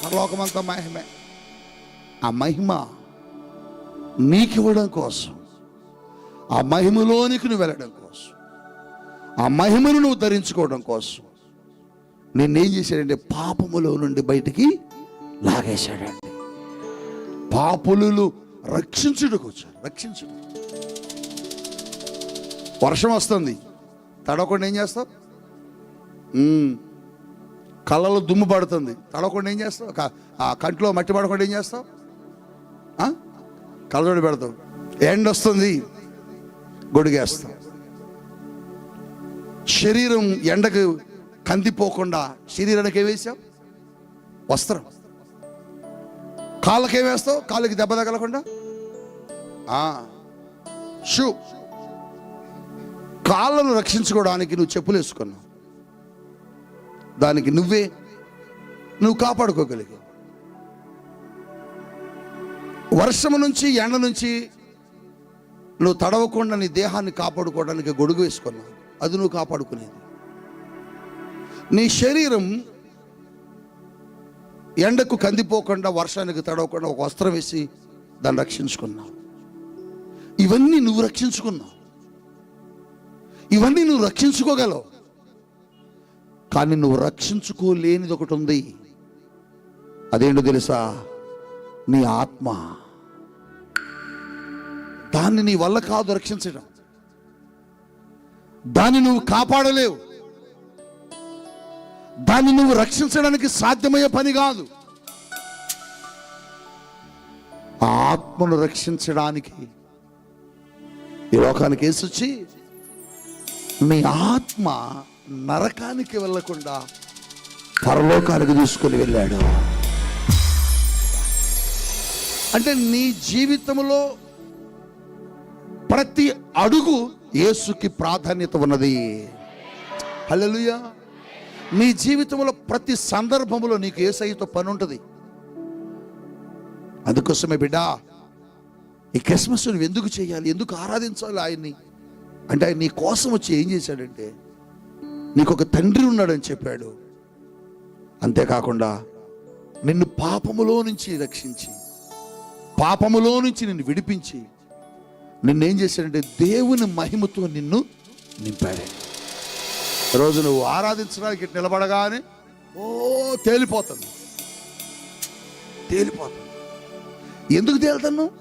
పరలోకమంతా మహిమే. ఆ మహిమ నీకు ఇవ్వడం కోసం, ఆ మహిమలోనికి నువ్వు వెళ్ళడం కోసం, ఆ మహిమను నువ్వు ధరించుకోవడం కోసం నిన్నేం చేశాడంటే పాపములో నుండి బయటికి లాగేశాడండి. పాపులు రక్షించుటకు వచ్చారు. రక్షించుడు. వర్షం వస్తుంది, తడవకుండా ఏం చేస్తావు? కళ్ళలో దుమ్ము పడుతుంది, తడవకుండా ఏం చేస్తావు? ఆ కంట్లో మట్టి పడకుండా ఏం చేస్తావు? కళ్ళజోడు పెడతావు. ఎండ వస్తుంది, గొడుగేస్తావు. శరీరం ఎండకు కందిపోకుండా శరీరానికి ఏమేసావు? వస్త్రం. కాళ్ళకి ఏమేస్తావు? కాళ్ళకి దెబ్బ తగలకుండా షూ. కాళ్ళను రక్షించుకోవడానికి నువ్వు చెప్పులు వేసుకున్నావు. దానికి నువ్వు కాపాడుకోగలిగావు. వర్షము నుంచి, ఎండ నుంచి నువ్వు తడవకుండా నీ దేహాన్ని కాపాడుకోవడానికి గొడుగు వేసుకున్నావు. అది నువ్వు కాపాడుకునేది. నీ శరీరం ఎండకు కందిపోకుండా, వర్షానికి తడవకుండా ఒక వస్త్రం వేసి దాన్ని రక్షించుకున్నావు. ఇవన్నీ నువ్వు రక్షించుకున్నావు. ఇవన్నీ నువ్వు రక్షించుకోగలవు. కానీ నువ్వు రక్షించుకోలేనిది ఒకటి ఉంది. అదేంటో తెలుసా? నీ ఆత్మ. దాన్ని నీ వల్ల కాదు రక్షించడం. దాన్ని నువ్వు కాపాడలేవు. దాన్ని నువ్వు రక్షించడానికి సాధ్యమయ్యే పని కాదు. ఆ ఆత్మను రక్షించడానికి ఈ లోకానికి యేసు వచ్చి నీ ఆత్మ నరకానికి వెళ్ళకుండా పరలోకానికి తీసుకుని వెళ్ళాడు. అంటే నీ జీవితంలో ప్రతి అడుగు యేసుకి ప్రాధాన్యత ఉన్నది. హల్లెలూయా. నీ జీవితంలో ప్రతి సందర్భంలో నీకు యేసయ్యతో పని ఉంటుంది. అందుకోసమే బిడ్డ, ఈ క్రిస్మస్ నువ్వు ఎందుకు చేయాలి, ఎందుకు ఆరాధించాలి ఆయన్ని అంటే, ఆయన నీ కోసం వచ్చి ఏం చేశాడంటే నీకు ఒక తండ్రి ఉన్నాడని చెప్పాడు. అంతేకాకుండా నిన్ను పాపములో నుంచి రక్షించి, పాపములో నుంచి నిన్ను విడిపించి, నిన్నేం చేశాడంటే దేవుని మహిమతో నిన్ను నింపాడు. రోజు నువ్వు ఆరాధించడానికి నిలబడగానే తేలిపోతుంది. ఎందుకు తేలుతున్నావు?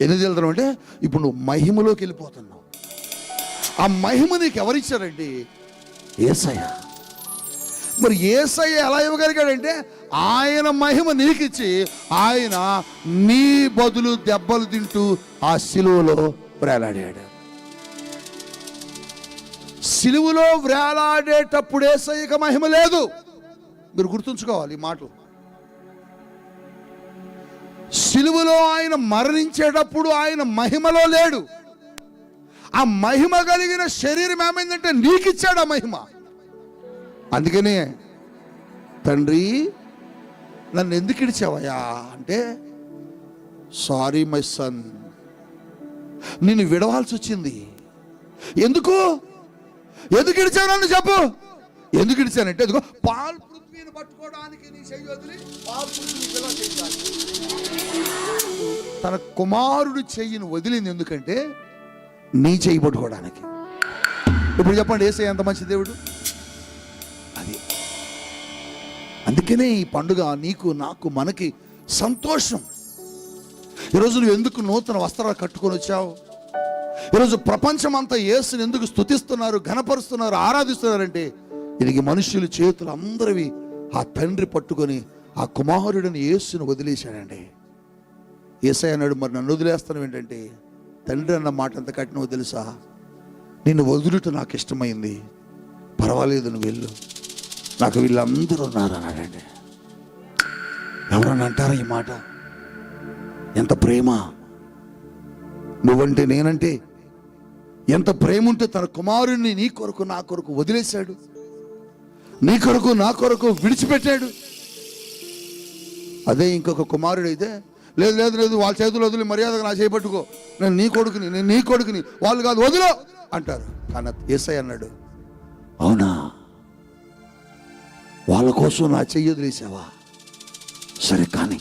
ఎందుకు తేలుతున్నావు అంటే ఇప్పుడు నువ్వు మహిమలోకి వెళ్ళిపోతున్నావు. ఆ మహిమ నీకు ఎవరిచ్చారండి? యేసయ్య. మరి యేసయ్య ఎలా ఇవ్వగలిగాడంటే ఆయన మహిమ నీకిచ్చి ఆయన నీ బదులు దెబ్బలు తింటూ ఆ సిలువలో వేలాడాడు. సిలువలో వేలాడేటప్పుడు యేసయ్యకి మహిమ లేదు. మీరు గుర్తుంచుకోవాలి ఈ మాటలు. సిలువలో ఆయన మరణించేటప్పుడు ఆయన మహిమలో లేడు. ఆ మహిమ కలిగిన శరీరం ఏమైందంటే నీకిచ్చాడు ఆ మహిమ. అందుకనే తండ్రి నన్ను ఎందుకు ఇడిచావయ్యా అంటే, సారీ మై సన్, నిన్ను విడవాల్సి వచ్చింది. ఎందుకు ఇడిచావు నన్ను చెప్పు. ఎందుకు ఇడిచానంటే ఎందుకో పాలు పృథ్వీని పట్టుకోవడానికి నీ చెయ్యి వదిలి పాలు పృథ్వీని ఇలా చేయాలి. తన కుమారుడు చెయ్యిని వదిలింది ఎందుకంటే నీ చెయ్యి పట్టుకోవడానికి. ఇప్పుడు చెప్పండి, యేసయ్య ఎంత మంచి దేవుడు. అది అందుకనే ఈ పండుగ నీకు నాకు మనకి సంతోషం. ఈరోజు నువ్వు ఎందుకు నూతన వస్త్రాలు కట్టుకొని వచ్చావు? ఈరోజు ప్రపంచం అంతా యేసుని ఎందుకు స్తుతిస్తున్నారు, ఘనపరుస్తున్నారు, ఆరాధిస్తున్నారంటే దీనికి మనుషుల చేతులు అందరివి ఆ తండ్రి పట్టుకొని ఆ కుమారుడిని యేసుని వదిలేశాడండి. యేసయ్య అన్నాడు, మరి నన్ను వదిలేస్తాను ఏంటంటే, తండ్రి అన్న మాట ఎంత కట్టినో తెలుసా? నిన్ను వదులుట నాకు ఇష్టమైంది, పర్వాలేదు నువ్వు వెళ్ళు, నాకు వీళ్ళందరూ ఉన్నారు అన్నాడండి. ఎవరన్నా అంటారా ఈ మాట? ఎంత ప్రేమ! నువ్వంటే నేనంటే ఎంత ప్రేమ ఉంటే తన కుమారుణ్ణి నీ కొరకు నా కొరకు వదిలేశాడు, నీ కొరకు నా కొరకు విడిచిపెట్టాడు. అదే ఇంకొక కుమారుడు అయితే, లేదు లేదు లేదు వాళ్ళ చేతులు వదిలి మర్యాదగా నా చేపట్టుకో, నేను నీ కొడుకుని వాళ్ళు కాదు వదిలో అంటారు. కానీ యేసయ్య అన్నాడు, అవునా, వాళ్ళ కోసం నా చెయ్యి వదిలేసావా? సరే, కానీ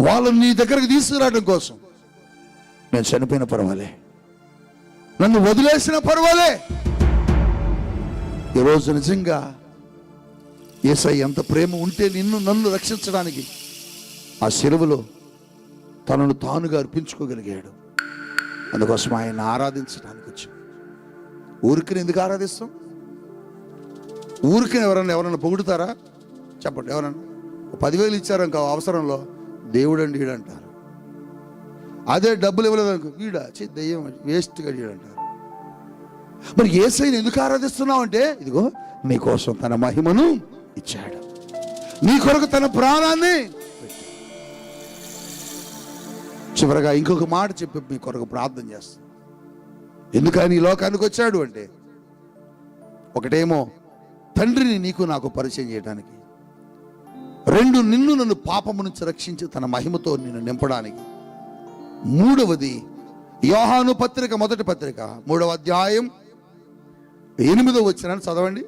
వాళ్ళని నీ దగ్గరకు తీసుకురావడం కోసం నేను చనిపోయిన పర్వాలే, నన్ను వదిలేసిన పర్వాలే. ఈరోజు నిజంగా యేసయ్య ఎంత ప్రేమ ఉంటే నన్ను రక్షించడానికి ఆ శిలువలో తనను తానుగా అర్పించుకోగలిగాడు. అందుకోసం ఆయన ఆరాధించడానికి వచ్చాం. ఊరికి ఎందుకు ఆరాధిస్తాం? ఊరికి ఎవరన్నా పొగుడుతారా? చెప్పండి. ఎవరన్నా 10,000 ఇచ్చారు ఇంకా అవసరంలో, దేవుడు అండి ఈడంటారు. అదే డబ్బులు ఇవ్వలేదు అనుకో, వీడా దెయ్యం వేస్ట్గా ఈడంటారు. మరి యేసయ్యని ఎందుకు ఆరాధిస్తున్నావు అంటే, ఇదిగో నీ కోసం తన మహిమను ఇచ్చాడు, నీ కొరకు తన ప్రాణాన్ని. చివరగా ఇంకొక మాట చెప్పి మీ కొరకు ప్రార్థన చేస్తాను. ఎందుకని ఈ లోకానికి వచ్చాడు అంటే, ఒకటేమో తండ్రిని నీకు నాకు పరిచయం చేయడానికి, 2 నన్ను పాపము నుంచి రక్షించి తన మహిమతో నిన్ను నింపడానికి, 3వది యోహాను పత్రిక మొదటి పత్రిక 3వ అధ్యాయం 8వ వచనాన్ని చదవండి.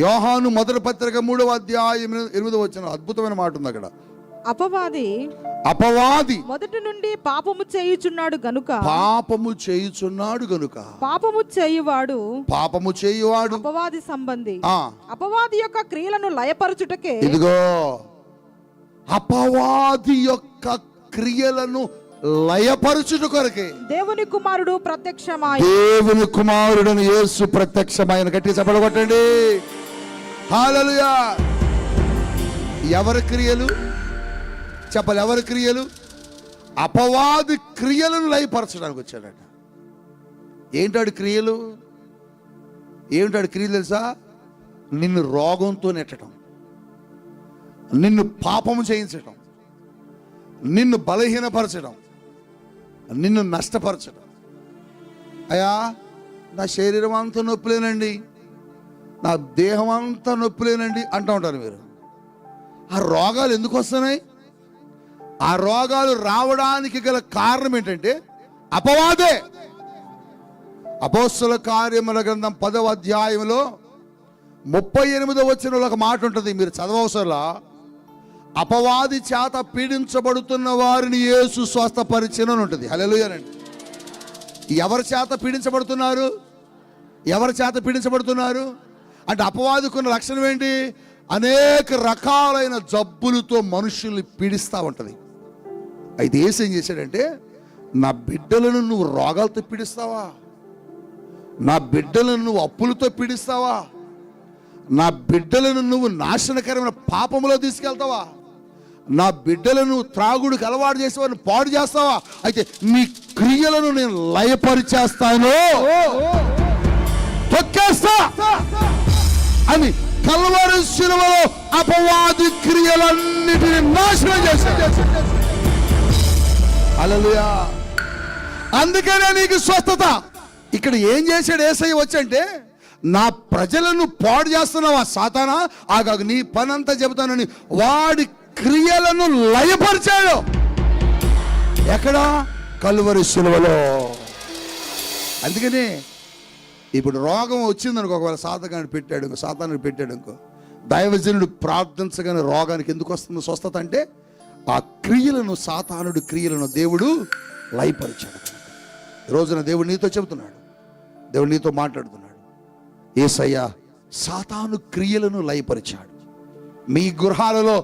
యోహాను మొదటి పత్రిక 3వ అధ్యాయం 8వ వచనం అద్భుతమైన మాట ఉంది అక్కడ. అపవాది మొదటి నుండి పాపము చేయుచున్నాడు గనుక పాపము చేయువాడు అపవాది సంబంధి. అపవాది యొక్క క్రియలను లయపరచుటకే, ఇదిగో అపవాది యొక్క క్రియలను లయపరచుట కొరకే దేవుని కుమారుడు కుమారుడని యేసు ప్రత్యక్షమైన. గట్టి చప్పట్లు కొట్టండి. హల్లెలూయా. ఎవరి క్రియలు చెప్పాలి? ఎవరి క్రియలు? అపవాది క్రియలను లయపరచడానికి వచ్చాడట. ఏంటాడు క్రియలు? తెలుసా? నిన్ను రోగంతో నెట్టడం, నిన్ను పాపము చేయించడం, నిన్ను బలహీనపరచడం, నిన్ను నష్టపరచడం. అయ్యా నా శరీరం అంతా నొప్పులేనండి, నా దేహం అంతా నొప్పులేనండి అంటూ ఉంటారు మీరు. ఆ రోగాలు ఎందుకు వస్తున్నాయి? ఆ రోగాలు రావడానికి గల కారణం ఏంటంటే అపవాదే. అపోస్తల కార్యముల గ్రంథం 10వ అధ్యాయంలో 38వ వచనంలో ఒక మాట ఉంటుంది, మీరు చదవవసరలా. అపవాది చేత పీడించబడుతున్న వారిని యేసు స్వస్థపరిచెను అని ఉంటుంది. హల్లెలూయానండి. ఎవరి చేత పీడించబడుతున్నారు? అంటే అపవాదికున్న లక్షణం ఏంటి? అనేక రకాలైన జబ్బులతో మనుషుల్ని పీడిస్తూ ఉంటుంది. అయితే యేసు ఏం చేశాడంటే, నా బిడ్డలను నువ్వు రోగాలతో పీడిస్తావా? నా బిడ్డలను నువ్వు అప్పులతో పీడిస్తావా? నా బిడ్డలను నువ్వు నాశనకరమైన పాపములో తీసుకెళ్తావా? నా బిడ్డలను త్రాగుడికి అలవాటు చేసేవాడిని పాడు చేస్తావా? అయితే నీ క్రియలను నేను లయపరిచేస్తాను, తొక్కేస్తా అని కల్వరి శిలువలో అపవాది క్రియలన్నిటిని నాశనం చేశాడు. హల్లెలూయా. అందుకనే నీకు స్వస్థత. ఇక్కడ ఏం చేశాడు యేసయ్య వచ్చంటే, నా ప్రజలను పాడు చేస్తున్నావా సాతానా, ఆగాగు, నీ పనంతా చెబుతానని వాడి క్రియలను లయపరిచాడు. ఎక్కడ? కల్వరి శిలువలో. అందుకనే ఇప్పుడు రోగం వచ్చిందనుకో, ఒకవేళ సాతానుడు పెట్టాడు అనుకో, దైవజనుడు ప్రార్థించగానే రోగానికి ఎందుకు వస్తుంది స్వస్థత అంటే, ఆ క్రియలను, సాతానుడు క్రియలను దేవుడు లయపరిచాడు. ఈ రోజున దేవుడు నీతో చెబుతున్నాడు, దేవుడు నీతో మాట్లాడుతున్నాడు. యేసయ్య సాతాను క్రియలను లయపరిచాడు. మీ గృహాలలో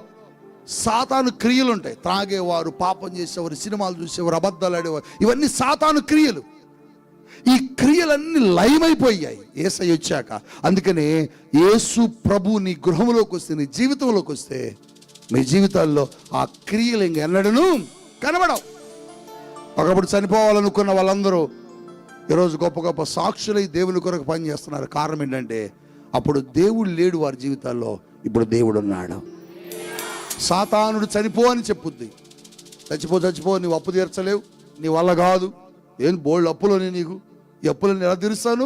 సాతాను క్రియలు ఉంటాయి. త్రాగేవారు, పాపం చేసేవారు, సినిమాలు చూసేవారు, అబద్ధాలు ఆడేవారు, ఇవన్నీ సాతాను క్రియలు. ఈ క్రియలన్నీ లయమైపోయాయి యేసయ్య వచ్చాక. అందుకనే యేసు ప్రభు నీ గృహంలోకి వస్తే, నీ జీవితంలోకి వస్తే, మీ జీవితాల్లో ఆ క్రియలు ఇంక ఎన్నడూ కనబడవు. ఒకప్పుడు చనిపోవాలనుకున్న వాళ్ళందరూ ఈరోజు గొప్ప గొప్ప సాక్షులై దేవుని కొరకు పని చేస్తున్నారు. కారణం ఏంటంటే, అప్పుడు దేవుడు లేడు వారి జీవితాల్లో, ఇప్పుడు దేవుడు ఉన్నాడు. సాతానుడు చనిపో అని చెప్పుద్ది. చచ్చిపో, నీవు అప్పు తీర్చలేవు, నీ వల్ల కాదు, ఏం బోల్డ్ అప్పులోనే, నీకు ఈ అప్పులను ఎలా తీరుస్తాను,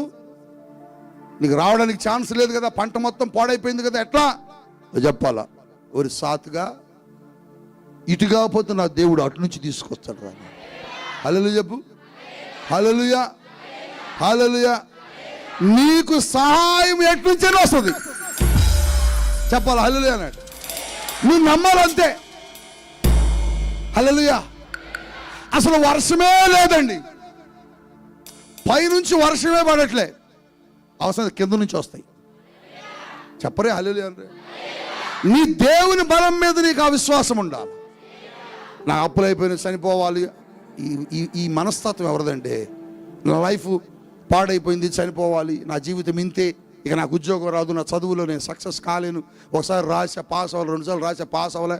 నీకు రావడానికి ఛాన్స్ లేదు కదా, పంట మొత్తం పాడైపోయింది కదా, ఎట్లా చెప్పాలా? ఒక సాతుగా ఇటు కాకపోతే నా దేవుడు అటు నుంచి తీసుకొస్తాడు రా. హల్లెలూయా చెప్పు. హల్లెలూయా, హల్లెలూయా. నీకు సహాయం ఎటు నుంచైనా వస్తుంది, చెప్పాలా? హల్లెలూయా అన్నాడు. నువ్వు నమ్మాలంతే. హల్లెలూయా. అసలు వర్షమే లేదండి, పైనుంచి వర్షమే పడట్లే, అవసరం కింద నుంచి వస్తాయి. చెప్పరే హల్లెలూయా అంటే. నీ దేవుని బలం మీద నీకు ఆ విశ్వాసం ఉండాలి. నా అప్పులు అయిపోయిన చనిపోవాలి, ఈ మనస్తత్వం ఎవరిదంటే, నా లైఫ్ పాడైపోయింది, చనిపోవాలి, నా జీవితం ఇంతే, ఇక నాకు ఉద్యోగం రాదు, నా చదువులో నేను సక్సెస్ కాలేను, ఒకసారి రాసా పాస్ అవ్వాలి, రెండుసార్లు రాసా పాస్ అవ్వలే,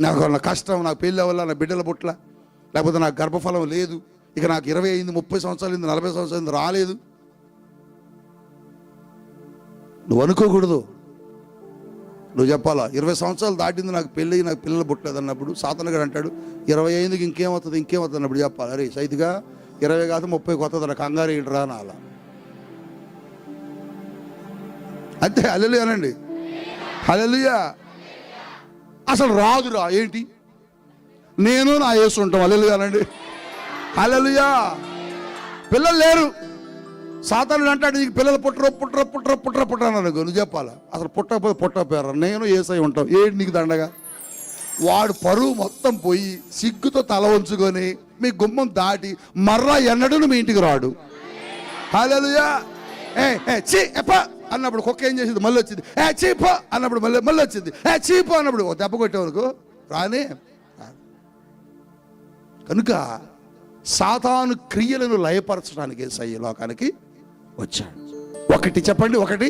నాకు నా కష్టం, నాకు పెళ్ళి అవ్వాల, నా బిడ్డల పుట్ల, లేకపోతే నాకు గర్భఫలం లేదు, ఇక నాకు 20 అయింది, 30 సంవత్సరాలు అయింది, 40 సంవత్సరాలు అయింది, రాలేదు. నువ్వు అనుకోకూడదు. నువ్వు చెప్పాలా, 20 సంవత్సరాలు దాటింది, నాకు పెళ్ళి, నాకు పిల్లలు పుట్టలేదు అన్నప్పుడు సాతాను గారు అంటాడు, 25 ఇంకేమవుతుంది అన్నప్పుడు చెప్పాలి, అరే సైతుగా 20 కాదు 30 కొత్తది, నాకు కంగారు ఏంటి రా అలా. అంతే. హల్లెలూయా అనండి. హల్లెలూయా. అసలు రాదురా ఏంటి, నేను నా యేసు ఉంటాం. హల్లెలూయా అనండి. హల్లెలూయా. పిల్లలు లేరు, సాతానుడు అంటాడు, నీకు పిల్లలు పుట్టరు అన్నాడు. నువ్వు చెప్పాలా, అసలు పుట్టపోయారు, నేను యేసయ్య ఉంటాం, ఏంటి నీకు దండగా? వాడు పరువు మొత్తం పోయి సిగ్గుతో తల వంచుకొని మీ గుమ్మం దాటి మర్రా ఎన్నడూ మీ ఇంటికి రాడు. హల్లెలూయా. చీ ఎప్ప అన్నప్పుడు కుక్క ఏం చేసింది, మళ్ళీ వచ్చింది. చీప అన్నప్పుడు మళ్ళీ వచ్చింది. చీప అన్నప్పుడు దెబ్బ కొట్టేవరకు రానే. కనుక సాతాను క్రియలను లయపరచడానికి యేసయ్య లోకానికి వచ్చాడు. ఒకటి చెప్పండి, ఒకటి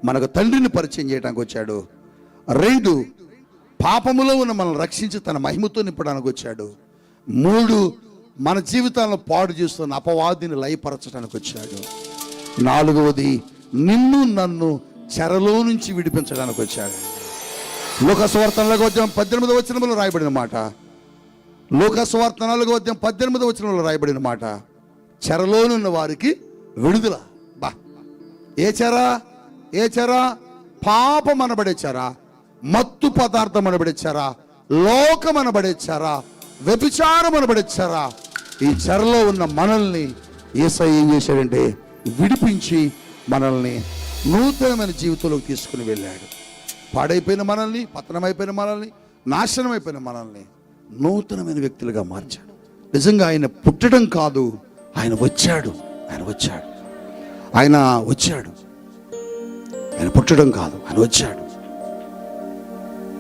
మనకు తండ్రిని పరిచయం చేయడానికి వచ్చాడు. 2 పాపములో ఉన్న మనల్ని రక్షించి తన మహిమతో నింపడానికి వచ్చాడు. 3 మన జీవితాలను పాడు చేస్తున్న అపవాదిని లయపరచడానికి వచ్చాడు. 4వది నిన్ను నన్ను చెరలో నుంచి విడిపించడానికి వచ్చాడు. లోకసువార్త 4:18 వచనంలో రాయబడిన మాట, లోకసువార్త 4:18 వచనంలో రాయబడిన మాట, చెరలోనున్న వారికి విడుదల. బా, ఏ చెర? పాపం అనబడే చెర, మత్తు పదార్థం అనబడే చెర, లోకం అనబడే చెర, వ్యభిచారం అనబడే చెర. ఈ చెరలో ఉన్న మనల్ని యేసయ్య ఏం చేశాడంటే విడిపించి మనల్ని నూతనమైన జీవితంలోకి తీసుకుని వెళ్ళాడు. పాడైపోయిన మనల్ని, పతనమైపోయిన మనల్ని, నాశనమైపోయిన మనల్ని నూతనమైన వ్యక్తులుగా మార్చాడు. నిజంగా ఆయన పుట్టడం కాదు, ఆయన వచ్చాడు. ఆయన పుట్టడం కాదు, ఆయన వచ్చాడు.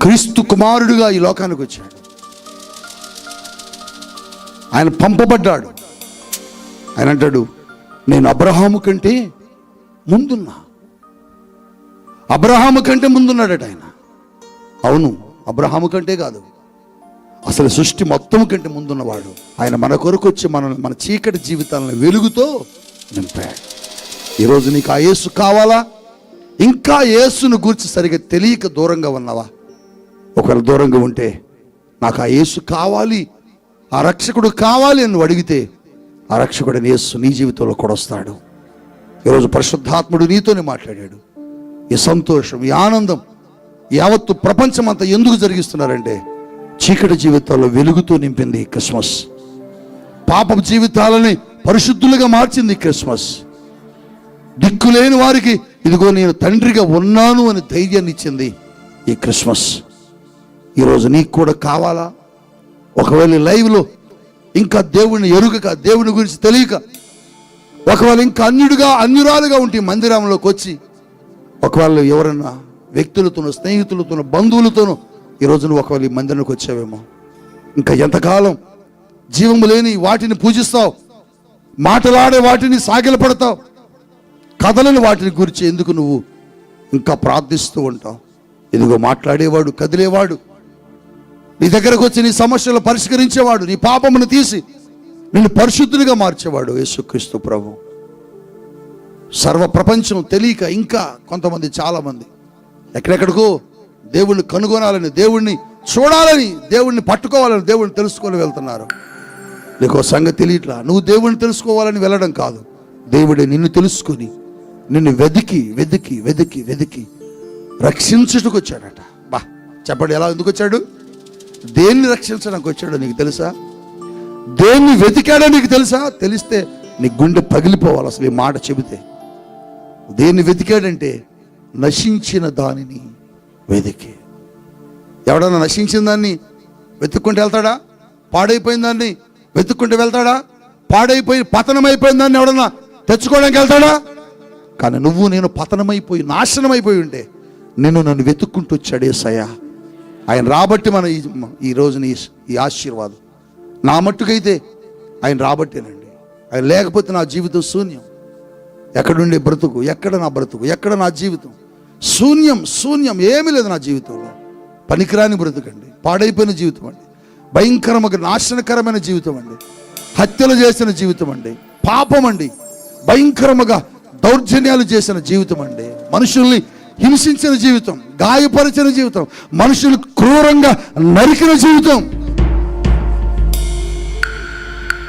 క్రీస్తు కుమారుడిగా ఈ లోకానికి వచ్చాడు. ఆయన పంపబడ్డాడు. ఆయన అంటాడు, నేను అబ్రహాము కంటే ముందున్నా. అబ్రహాము కంటే ముందున్నాడట ఆయన. అవును, అబ్రహాము కంటే కాదు, అసలు సృష్టి మొత్తం కంటే ముందున్నవాడు. ఆయన మన కొరకు వచ్చి మన చీకటి జీవితాలను వెలుగుతో నింపాడు. ఈరోజు నీకు ఆ యేసు కావాలా? ఇంకా యేసును గురించి సరిగా తెలియక దూరంగా ఉన్నావా? ఒకవేళ దూరంగా ఉంటే, నాకు ఆ యేసు కావాలి, ఆ రక్షకుడు కావాలి అని అడిగితే, ఆ రక్షకుడైన యేసు నీ జీవితంలో కూడా వస్తాడు. ఈరోజు పరిశుద్ధాత్ముడు నీతోనే మాట్లాడాడు. ఈ సంతోషం, ఈ ఆనందం యావత్తు ప్రపంచం అంతా ఎందుకు జరిగిస్తున్నారంటే, చీకటి జీవితాల్లో వెలుగుతో నింపింది క్రిస్మస్. పాపం జీవితాలని పరిశుద్ధులుగా మార్చింది క్రిస్మస్. దిక్కులేని వారికి ఇదిగో నేను తండ్రిగా ఉన్నాను అని ధైర్యాన్ని ఇచ్చింది ఈ క్రిస్మస్. ఈరోజు నీకు కూడా కావాలా? ఒకవేళ లైవ్లో ఇంకా దేవుడిని ఎరుగక, దేవుని గురించి తెలియక, ఒకవేళ ఇంకా అన్యురాలుగా ఉంటే మందిరంలోకి వచ్చి, ఒకవేళ ఎవరన్నా వ్యక్తులతోనూ, స్నేహితులతోనూ, బంధువులతోనూ ఈరోజు నువ్వు ఒకవేళ ఈ మందిరానికి వచ్చావేమో, ఇంకా ఎంతకాలం జీవము లేని వాటిని పూజిస్తావు, మాటలాడే వాటిని సాగిలపడతావు, కదలని వాటిని గురించి ఎందుకు నువ్వు ఇంకా ప్రార్థిస్తూ ఉంటావు? ఇదిగో మాట్లాడేవాడు, కదిలేవాడు, నీ దగ్గరకు వచ్చి నీ సమస్యలు పరిష్కరించేవాడు, నీ పాపమును తీసి నిన్ను పరిశుద్ధులుగా మార్చేవాడు యేసుక్రీస్తు ప్రభు. సర్వ ప్రపంచం తెలియక ఇంకా కొంతమంది, చాలామంది ఎక్కడెక్కడికో దేవుణ్ణి కనుగొనాలని, దేవుణ్ణి చూడాలని, దేవుణ్ణి పట్టుకోవాలని, దేవుణ్ణి తెలుసుకోవాలని వెళ్తున్నారు. నీకు సంగతి తెలియట్లా. నువ్వు దేవుణ్ణి తెలుసుకోవాలని వెళ్ళడం కాదు, దేవుడే నిన్ను తెలుసుకొని నిన్ను వెతికి వెతికి వెతికి వెతికి రక్షించుటకు వచ్చాడట. బా చెప్పండి, ఎలా ఎందుకు వచ్చాడు? దేన్ని రక్షించడానికి వచ్చాడో నీకు తెలుసా? దేన్ని వెతికాడో నీకు తెలుసా? తెలిస్తే నీ గుండె పగిలిపోవాలి అసలు ఈ మాట చెబితే. దేన్ని వెతికాడంటే నశించిన దానిని వెతికి. ఎవడన్నా నశించిన దాన్ని వెతుక్కుంటూ వెళ్తాడా? పాడైపోయిన దాన్ని వెతుక్కుంటూ వెళ్తాడా? పాడైపోయి పతనమైపోయిన దాన్ని ఎవడన్నా తెచ్చుకోవడానికి వెళ్తాడా? కానీ నువ్వు నేను పతనమైపోయి నాశనం అయిపోయి ఉంటే నన్ను వెతుక్కుంటూ వచ్చాడు యేసయ్య. ఆయన రాబట్టి మన ఈ రోజున ఈ ఆశీర్వాదం. నా మట్టుకైతే ఆయన రాబట్టేనండి. ఆయన లేకపోతే నా జీవితం శూన్యం. ఎక్కడుండే బ్రతుకు, ఎక్కడ నా బ్రతుకు, ఎక్కడ నా జీవితం? శూన్యం, శూన్యం, ఏమీ లేదు నా జీవితంలో. పనికిరాని బ్రతుకండి, పాడైపోయిన జీవితం అండి, భయంకరమైన నాశనకరమైన జీవితం అండి, హత్యలు చేసిన జీవితం అండి, పాపం అండి, భయంకరముగా దౌర్జన్యాలు చేసిన జీవితం అండి, మనుషుల్ని హింసించిన జీవితం, గాయపరిచిన జీవితం, మనుషులు క్రూరంగా నరికిన జీవితం.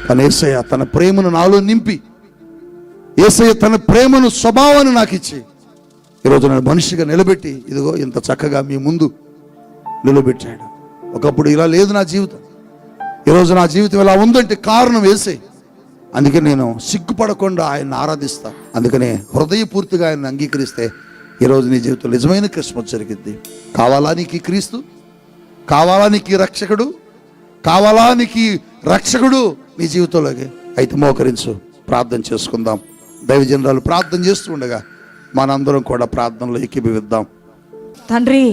కానీ యేసయ్య తన ప్రేమను నాలో నింపి, యేసయ్య తన ప్రేమను, స్వభావాన్ని నాకు ఇచ్చి ఈరోజు నన్ను మనిషిగా నిలబెట్టి ఇదిగో ఇంత చక్కగా మీ ముందు నిలబెట్టాడు. ఒకప్పుడు ఇలా లేదు నా జీవితం, ఈరోజు నా జీవితం ఇలా ఉందంటే కారణం యేసయ్య. అందుకే నేను సిగ్గుపడకుండా ఆయన్ని ఆరాధిస్తా. అందుకనే హృదయపూర్తిగా ఆయన్ని అంగీకరిస్తే ఈరోజు నీ జీవితంలో నిజమైన క్రిస్మస్ జరిగింది. కావాలా నీకు ఈ క్రీస్తు? కావాలా నీకు ఈ రక్షకుడు? కావాలా నీకు ఈ రక్షకుడు నీ జీవితంలోకి? అయితే మోకరించు, ప్రార్థన చేసుకుందాం. దైవజనరాలు ప్రార్థన చేస్తూ ఉండగా మనందరం కూడా ప్రార్థనలో ఏకీభవిద్దాం. తండ్రి,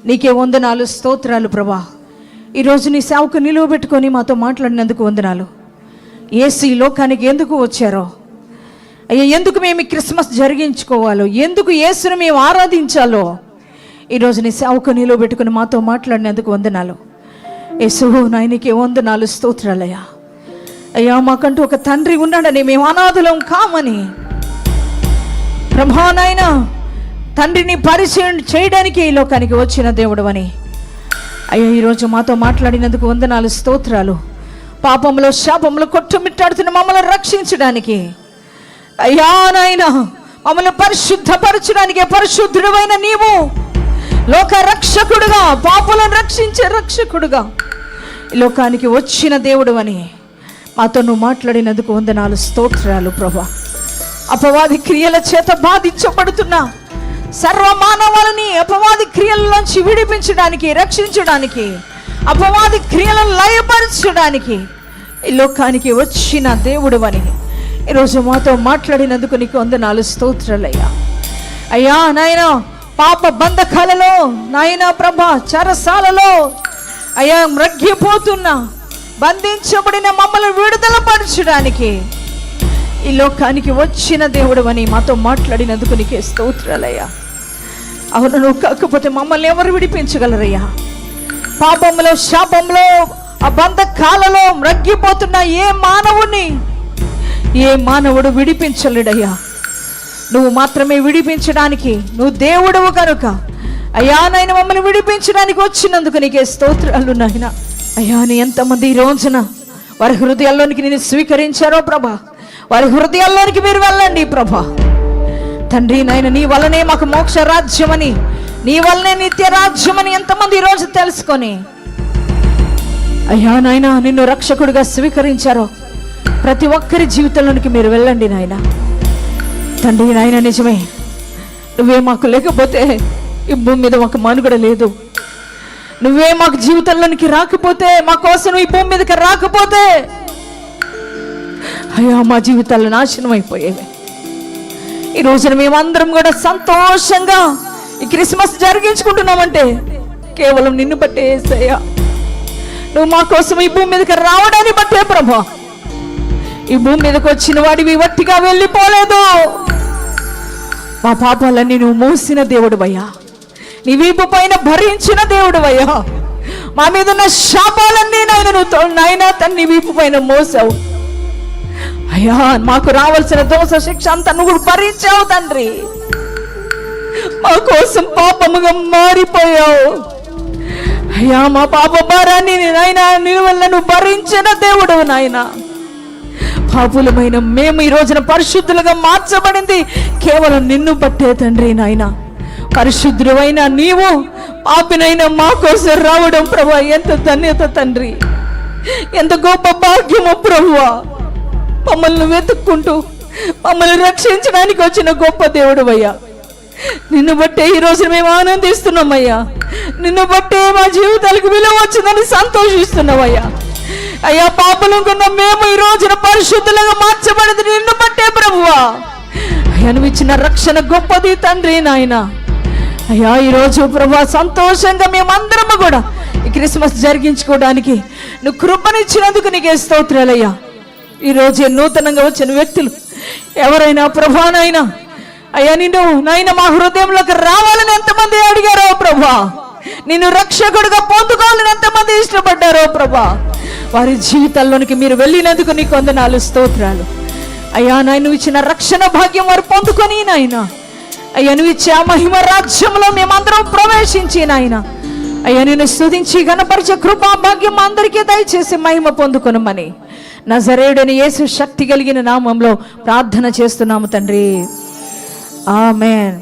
నీకే వందనాలు, స్తోత్రాలు ప్రభా. ఈరోజు నీ సేవకు నిలువబెట్టుకొని మాతో మాట్లాడినందుకు వందనాలు. యేసు ఈ లోకానికి ఎందుకు వచ్చారో, అయ్యా ఎందుకు మేము క్రిస్మస్ జరిగించుకోవాలో, ఎందుకు యేసును మేము ఆరాధించాలో ఈరోజు నీ సేవకు నిలువబెట్టుకుని మాతో మాట్లాడినందుకు వందనాలు. యేసు నాయనకే వందనాలు, స్తోత్రాలయ్యా. అయ్యా మాకంటూ ఒక తండ్రి ఉన్నాడని, మేము అనాథలం కామని ప్రభా నాయనా, తండ్రిని పరిచయం చేయడానికి ఈ లోకానికి వచ్చిన దేవుడు అని అయ్యా ఈరోజు మాతో మాట్లాడినందుకు వందనాలు, స్తోత్రాలు. పాపంలో, శాపంలో కొట్టుమిట్టాడుతున్న మమ్మల్ని రక్షించడానికి అయ్యా నాయనా, మమ్మల్ని పరిశుద్ధపరచడానికి పరిశుద్ధుడైన నీవు లోక రక్షకుడుగా, పాపులను రక్షించే రక్షకుడుగా ఈ లోకానికి వచ్చిన దేవుడు అని మాతో నువ్వు మాట్లాడినందుకు వందనాలు, స్తోత్రాలు ప్రభా. అపవాది క్రియల చేత బాధించబడుతున్నా సర్వ మానవాళిని అపవాది క్రియలలోంచి విడిపించడానికి, రక్షించడానికి, అపవాది క్రియలను లయపరచడానికి ఈ లోకానికి వచ్చిన దేవుడు అని ఈరోజు మాతో మాట్లాడినందుకు నీకు వందనాలు, స్తోత్రాలయ్యా. అయ్యా నాయన పాప బంధకాలలో నాయన ప్రభా చెరసాలలో అయ్యా మ్రగ్గిపోతున్న బంధించబడిన మమ్మల్ని విడుదల పరచడానికి ఈ లోకానికి వచ్చిన దేవుడు అని మాతో మాట్లాడినందుకు నీకే స్తోత్రాలయ్యా. అవును, నువ్వు కాకపోతే మమ్మల్ని ఎవరు విడిపించగలరయ్యా? పాపంలో శాపంలో ఆ బంధకాలలో మ్రగ్గిపోతున్న ఏ మానవుడు విడిపించలేడయ్యా. నువ్వు మాత్రమే విడిపించడానికి నువ్వు దేవుడవు కనుక అయ్యా నాయన మమ్మల్ని విడిపించడానికి వచ్చినందుకు నీకే స్తోత్రాలు నాయన. అయ్యా నీ ఎంతమంది ఈ రోజున వారి హృదయాల్లోనికి నేను స్వీకరించారో ప్రభా, వారి హృదయాల్లోనికి మీరు వెళ్ళండి ప్రభా. తండ్రి నాయన నీ వల్లనే మాకు మోక్ష రాజ్యమని, నీ వల్లనే నిత్య రాజ్యమని ఎంతమంది ఈరోజు తెలుసుకొని అయ్యా నాయన నిన్ను రక్షకుడిగా స్వీకరించారో ప్రతి ఒక్కరి జీవితంలోనికి మీరు వెళ్ళండి నాయన. తండ్రి నాయన నిజమే, నువ్వే మాకు లేకపోతే ఈ భూమి మీద మాకు మనుగడ లేదు. నువ్వే మాకు జీవితంలోనికి రాకపోతే, మా కోసం ఈ భూమి మీదకి రాకపోతే అయ్యా మా జీవితాలు నాశనం అయిపోయేవి. ఈ రోజున మేమందరం కూడా సంతోషంగా ఈ క్రిస్మస్ జరిగించుకుంటున్నామంటే కేవలం నిన్ను బట్టే యేసయ్యా. నువ్వు మా కోసం ఈ భూమి మీదకి రావడాన్ని బట్టే ప్రభా. ఈ భూమి మీదకి వచ్చిన వాడివి వట్టిగా వెళ్ళిపోలేదు. మా పాపాలన్నీ నువ్వు మోసిన దేవుడువయ్యా, నీ వీపు పైన భరించిన దేవుడువయ్యా. మా మీద ఉన్న శాపాలన్నీ నాయన తన్ని వీపు పైన మోసావు అయ్యా. మాకు రావాల్సిన దోష శిక్ష అంతా నువ్వు భరించావు తండ్రి. మా కోసం పాపముగా మారిపోయావు అయ్యా. మా పాప భారాన్ని నాయన నీ వల్ల నువ్వు భరించిన దేవుడు నాయన. పాపులమైన మేము ఈ రోజున పరిశుద్ధులుగా మార్చబడింది కేవలం నిన్ను బట్టే తండ్రి నాయన. పరిశుద్ధుడైన నీవు పాపినైనా మా కోసం రావడం ప్రభువా ఎంత ధన్యత తండ్రి, ఎంత గొప్ప భాగ్యము ప్రభువా. మమ్మల్ని వెతుక్కుంటూ మమ్మల్ని రక్షించడానికి వచ్చిన గొప్ప దేవుడు అయ్యా. నిన్ను బట్టే ఈ రోజు మేము ఆనందిస్తున్నామయ్యా. నిన్ను బట్టే మా జీవితాలకు విలువ వచ్చిందని సంతోషిస్తున్నామయ్యా. అయ్యా పాపలుకున్న మేము ఈ రోజున పరిశుద్ధులుగా మార్చబడింది నిన్ను బట్టే ప్రభువా. అయ్యా నువ్వు ఇచ్చిన రక్షణ గొప్పది తండ్రి నాయన. అయ్యా ఈరోజు ప్రభువా సంతోషంగా మేమందరము కూడా ఈ క్రిస్మస్ జరిగించుకోవడానికి నువ్వు కృపనిచ్చినందుకు నీకే స్తోత్రాలయ్యా. ఈరోజు నూతనంగా వచ్చిన వ్యక్తులు ఎవరైనా ప్రభానైనా అయ్యా నిన్ను నాయన మా హృదయంలోకి రావాలని ఎంతమంది అడిగారో ప్రభా, నిన్ను రక్షకుడిగా పొందుకోవాలని ఎంతమంది ఇష్టపడ్డారో ప్రభా, వారి జీవితాల్లోనికి మీరు వెళ్ళినందుకు నీకు వందనాలు స్తోత్రాలు అయ్యా. నాయన ఇచ్చిన రక్షణ భాగ్యం వారు పొందుకొని నాయన అయ్యా నువ్వు ఇచ్చే ఆ మహిమ రాజ్యంలో మేమందరం ప్రవేశించి నాయన అయ్యా నిన్ను స్తుతించి ఘనపరిచే కృపా భాగ్యం అందరికీ దయచేసి మహిమ పొందుకొనమని నజరేయుడైన యేసు శక్తి కలిగిన నామంలో ప్రార్థన చేస్తున్నాము తండ్రి. ఆమేన్.